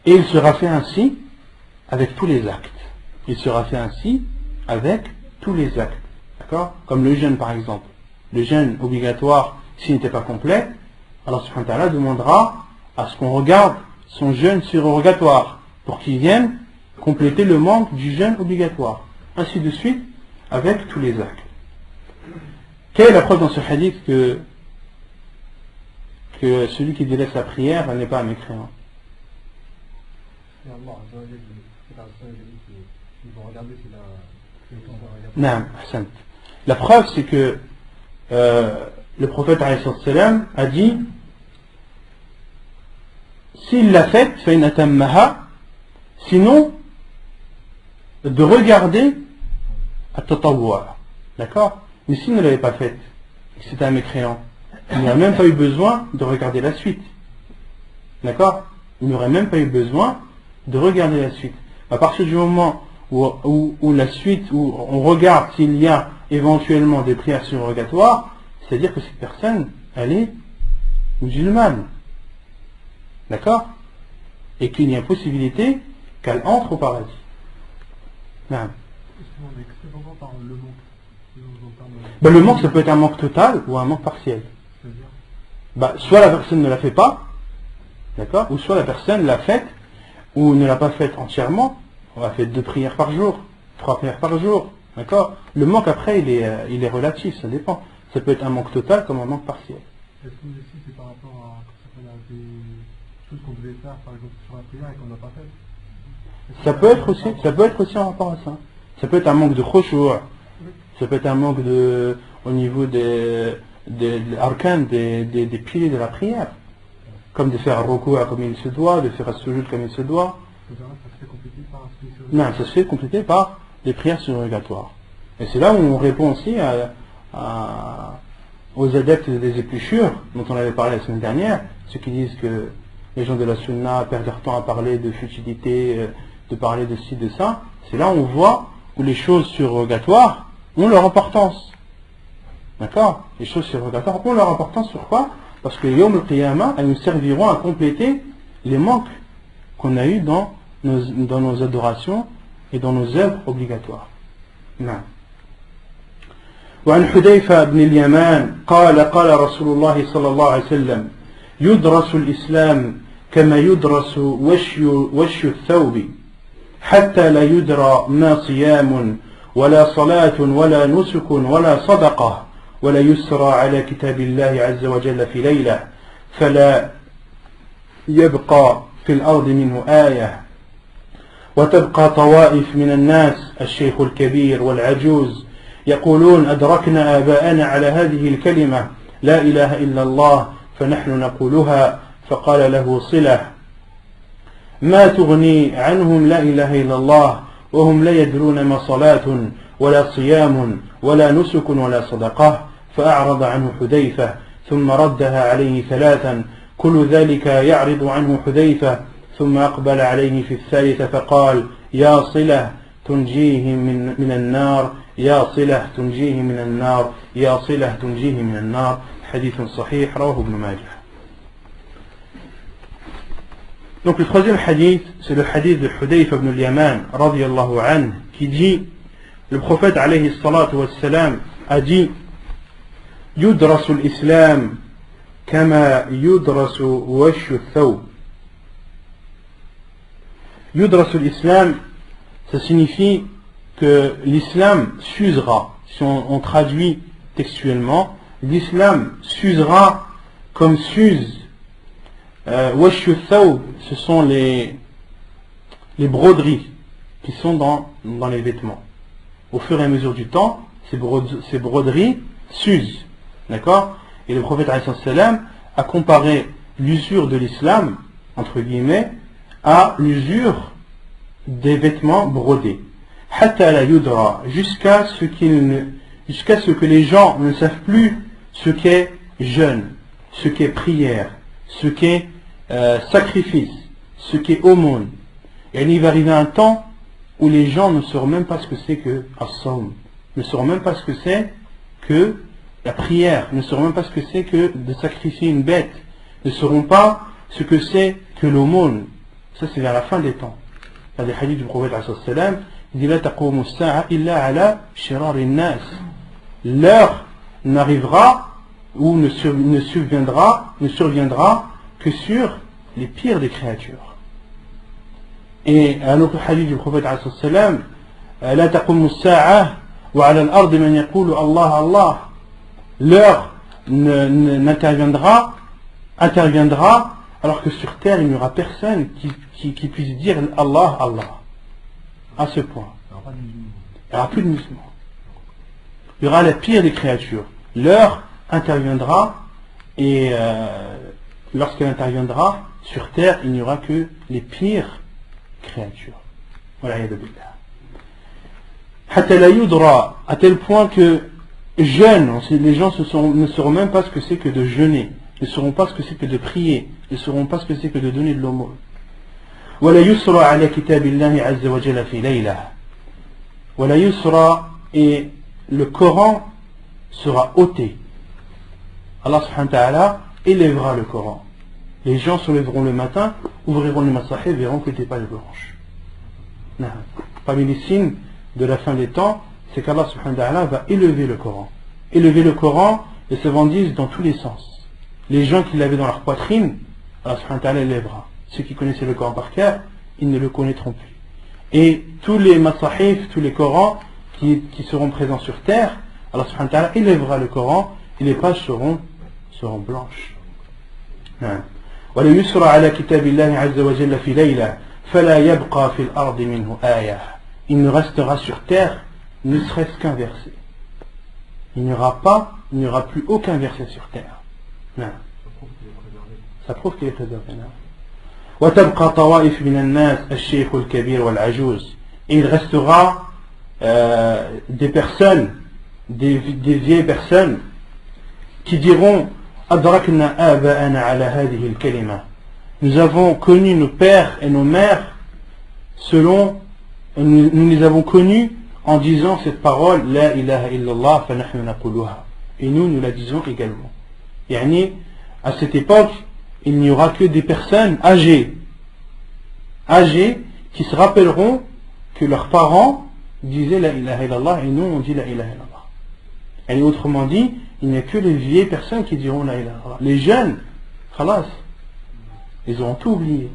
Et il sera fait ainsi avec tous les actes. Il sera fait ainsi avec tous les actes. D'accord? Comme le jeûne par exemple. Le jeûne obligatoire, s'il n'était pas complet, Allah subhanahu wa ta'ala demandera à ce qu'on regarde son jeûne surrogatoire pour qu'il vienne compléter le manque du jeûne obligatoire. Ainsi de suite avec tous les actes. Quelle est la preuve dans ce hadith que celui qui délaisse la prière n'est pas un mécréant? Non, la preuve c'est que le prophète alayhi salam a dit s'il l'a faite, sinon de regarder à tatawwa. D'accord? Mais s'il ne l'avait pas faite, c'était un mécréant, il n'aurait même pas eu besoin de regarder la suite. D'accord? Il n'aurait même pas eu besoin de regarder la suite. À partir du moment où la suite, où on regarde s'il y a éventuellement des prières surrogatoires, c'est-à-dire que cette personne, elle est musulmane. D'accord? Et qu'il y a possibilité qu'elle entre au paradis. Non. Le manque, ça peut être un manque total ou un manque partiel. Soit la personne ne la fait pas, d'accord, ou soit la personne l'a faite ou ne l'a pas faite entièrement. On a fait 2 prières par jour, 3 prières par jour, d'accord. Le manque après, il est relatif, ça dépend. Ça peut être un manque total comme un manque partiel. Est-ce que ici c'est par rapport à des choses qu'on devait faire, par exemple sur la prière et qu'on n'a pas fait? Ça peut être aussi en rapport à ça. Ça peut être un manque de khushu', ça peut être un manque au niveau des arcanes, des piliers de la prière. Comme de faire un ruku' comme il se doit, de faire un sujoud comme il se doit. Non, ça se fait compléter par des prières surrogatoires. Et c'est là où on répond aussi aux adeptes des épluchures, dont on avait parlé la semaine dernière, ceux qui disent que les gens de la sunna perdent leur temps à parler de futilité, de parler de ci, de ça. C'est là où on voit où les choses surrogatoires ont leur importance. D'accord? Les choses surrogatoires ont leur importance sur quoi? Parce que Yawm al-Qiyamah, elles nous serviront à compléter les manques qu'on a eu dans nos adorations et dans nos œuvres obligatoires. Non. وعن حذيفة بن اليمان قال رسول الله صلى الله عليه وسلم يدرس الإسلام كما يدرس وشي الثوب حتى لا يدرى ما صيام ولا صلاة ولا نسك ولا صدقة ولا يسرى على كتاب الله عز وجل في ليلة فلا يبقى في الأرض منه آية وتبقى طوائف من الناس الشيخ الكبير والعجوز يقولون أدركنا آباءنا على هذه الكلمة لا إله إلا الله فنحن نقولها فقال له صلة ما تغني عنهم لا إله إلا الله وهم لا يدرون ما صلاة ولا صيام ولا نسك ولا صدقة فأعرض عنه حذيفة ثم ردها عليه 3 كل ذلك يعرض عنه حذيفة ثم أقبل عليه في 3 فقال يا صلة تنجيه من النار يا صلة تنجيه من النار يا صلة تنجيه من النار حديث صحيح رواه ابن ماجه. Donc le 3e hadith, c'est le hadith de Hudayfa ibn al-Yaman radiyallahu anhu qui dit, le prophète alayhi salatu wassalam a dit yudrasu l'islam kama yudrasu washu thawb. Yudrasu l'islam, ça signifie que l'islam s'usera. Si on traduit textuellement, l'islam s'usera comme s'use washu thawb, ce sont les broderies qui sont dans les vêtements. Au fur et à mesure du temps, ces broderies s'usent. D'accord? Et le prophète a comparé l'usure de l'islam, entre guillemets, à l'usure des vêtements brodés. Hatta la yudra, jusqu'à ce que les gens ne savent plus ce qu'est jeûne, ce qu'est prière, ce qu'est sacrifice, ce qu'est aumône. Et il va arriver un temps où les gens ne sauront même pas ce que c'est que as-sawm, ne sauront même pas ce que c'est que la prière, ne sauront même pas ce que c'est que de sacrifier une bête, ne sauront pas ce que c'est que l'aumône. Ça c'est vers la fin des temps. Il y a des hadiths du prophète sallam, il dit la taqumu as-sa'a illa ala shirari an-nas. L'heure n'arrivera ou ne surviendra que sur les pires des créatures. Et un autre hadith du prophète sallam, la taqumu as-sa'a wa ala al-ardi man yaqulu Allah Allah. L'heure interviendra alors que sur terre il n'y aura personne qui puisse dire Allah Allah. À ce point. Il n'y aura plus de musulmans. Il y aura la pire des créatures. L'heure interviendra et lorsqu'elle interviendra sur terre il n'y aura que les pires créatures. Voilà, à tel point que jeûne, les gens ne sauront même pas ce que c'est que de jeûner, ne sauront pas ce que c'est que de prier, ne sauront pas ce que c'est que de donner de l'aumône. ولا يسرى على كتاب الله عز وجل في ليلة. ولا يسرى, et le Coran sera ôté. Allah subhanahu wa ta'ala élèvera le Coran. Les gens se lèveront le matin, ouvriront les masahif et verront que les pages blanches. Parmi les signes de la fin des temps, c'est qu'Allah subhanahu wa ta'ala va élever le Coran. Élever le Coran, les savants disent dans tous les sens. Les gens qui l'avaient dans leur poitrine, Allah subhanahu wa ta'ala élèvera. Ceux qui connaissaient le Coran par cœur, ils ne le connaîtront plus. Et tous les masahif, tous les Corans qui seront présents sur terre, Allah subhanahu wa ta'ala élèvera le Coran et les pages seront blanches. وَلَيُسْرَ عَلَى كِتَابِ اللَّهِ عَزَّ وَجَلَّ فِي لَيْلَةٍ فَلَا يَبْقَى فِي الْأَرْضِ مِنْهُ آيَةٌ. Il ne restera sur terre ne serait-ce qu'un verset. Il n'y aura plus aucun verset sur terre. Non. Ça prouve qu'il est préservé. وتبقى طوائف من الناس الشيخ الكبير والعجوز. Et il restera des personnes, des vieilles personnes qui diront أدركنا آباءنا على هذه الكلمة. Nous avons connu nos pères et nos mères nous les avons connus en disant cette parole La ilaha illallah fa nahnu naquluha. Et nous la disons également. Yani, à cette époque, il n'y aura que des personnes âgées qui se rappelleront que leurs parents disaient La ilaha illallah et nous on dit La ilaha illallah. Et autrement dit, il n'y a que les vieilles personnes qui diront La ilaha illallah. Les jeunes, khalas, ils auront tout oublié.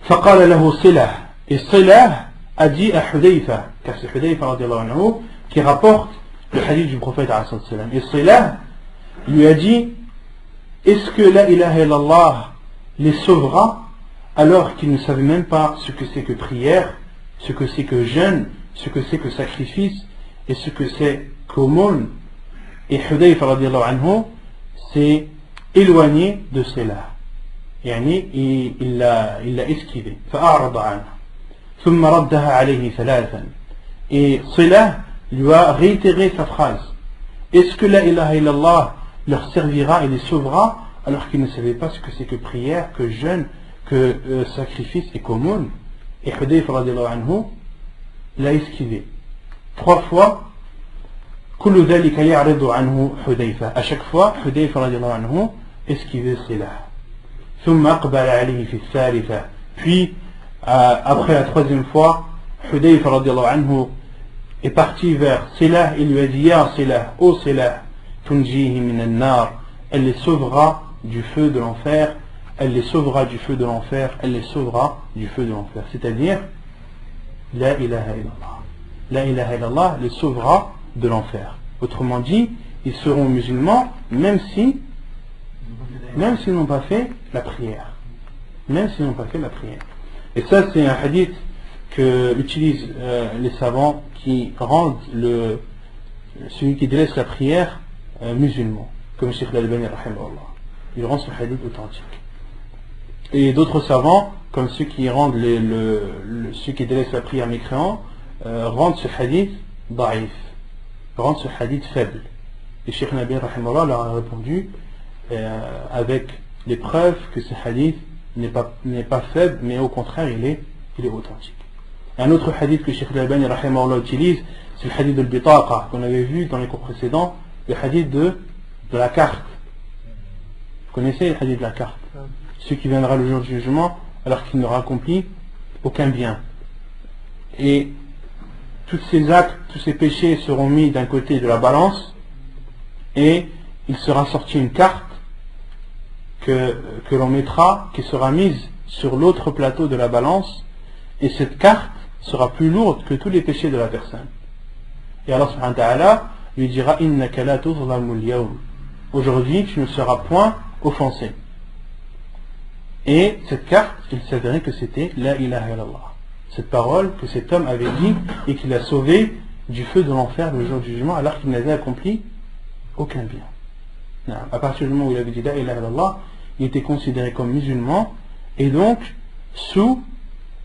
فقال له صلة. Et Silah a dit à Hudayfa, car c'est Hudayfa radiallahu anhu qui rapporte le hadith du prophète sallallahu alayhi wa sallam. Et Silah lui a dit, est-ce que la ilaha illallah les sauvera alors qu'ils ne savaient même pas ce que c'est que prière, ce que c'est que jeûne, ce que c'est que sacrifice et ce que c'est qu'aumône. Et Hudayfa radiallahu anhu s'est éloigné de Silah. يعني il l'a esquivé. فأعرض عنه ثم ردها عليه ثلاثا. Et Silah lui a réitéré sa phrase. Est-ce que la ilaha illallah leur servira et les sauvera alors qu'ils ne savaient pas ce que c'est que prière, que jeûne, que sacrifice et qu'aumône? Et Hudayfa radiallahu anhu l'a esquivé 3 fois. كل ذلك يعرض عنه حذيفة. À chaque fois Hudayfa radiallahu anhu esquivait Silah. ثم أقبل عليه في الثالثة. Puis après la 3e fois, Hudayfa radiallahu anhu est parti vers Silah. Il lui a dit Ya Silah, ô Silah, tunjihi min an-nar. Elle les sauvera du feu de l'enfer. Elle les sauvera du feu de l'enfer. Elle les sauvera du feu de l'enfer. C'est-à-dire La ilaha illallah. La ilaha illallah les sauvera de l'enfer. Autrement dit, ils seront musulmans même s'ils n'ont pas fait la prière. Même s'ils n'ont pas fait la prière. Et ça, c'est un hadith que utilisent les savants qui rendent celui qui délaisse la prière musulman. Comme Cheikh Al-Albani rahimahullah. Il rend ce hadith authentique. Et d'autres savants, comme ceux qui rendent ceux qui délaissent la prière mécréant, rendent ce hadith da'if. Rendent ce hadith faible. Et Cheikh Al-Albani rahimahullah leur a répondu avec les preuves que ce hadith n'est pas faible, mais au contraire il est authentique. Un autre hadith que Cheikh Al-Albani rahimahullah utilise, c'est le hadith de l'bitaqa qu'on avait vu dans les cours précédents, le hadith de la carte. Vous connaissez le hadith de la carte? Celui qui viendra le jour du jugement alors qu'il n'aura accompli aucun bien. Et tous ces actes, tous ces péchés seront mis d'un côté de la balance et il sera sorti une carte que l'on mettra, qui sera mise sur l'autre plateau de la balance, et cette carte sera plus lourde que tous les péchés de la personne. Et Allah subhanahu wa ta'ala lui dira innaka la tuzlamu al-yawm. Aujourd'hui tu ne seras point offensé. Et cette carte, il s'avérait que c'était la ilaha illallah, cette parole que cet homme avait dit et qui l'a sauvé du feu de l'enfer le jour du jugement alors qu'il n'avait accompli aucun bien. À partir du moment où il avait dit la ilaha illallah, il était considéré comme musulman et donc sous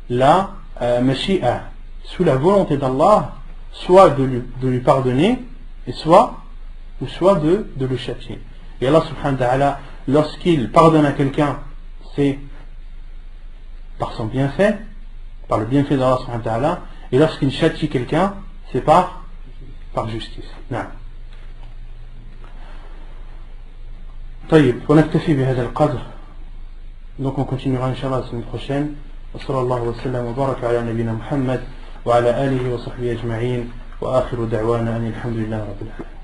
la mashi'a, sous la volonté d'Allah, soit de lui pardonner et soit de le châtier. Et Allah subhanahu wa ta'ala, lorsqu'il pardonne à quelqu'un, c'est par son bienfait, par le bienfait d'Allah subhanahu wa ta'ala, et lorsqu'il châtie quelqu'un, c'est par justice. طيب ونكتفي بهذا القدر. Donc on continuera Inch'Allah la semaine prochaine. وصلى الله وسلم وبارك على نبينا محمد وعلى آله وصحبه أجمعين وآخر دعوانا أن الحمد لله رب العالمين.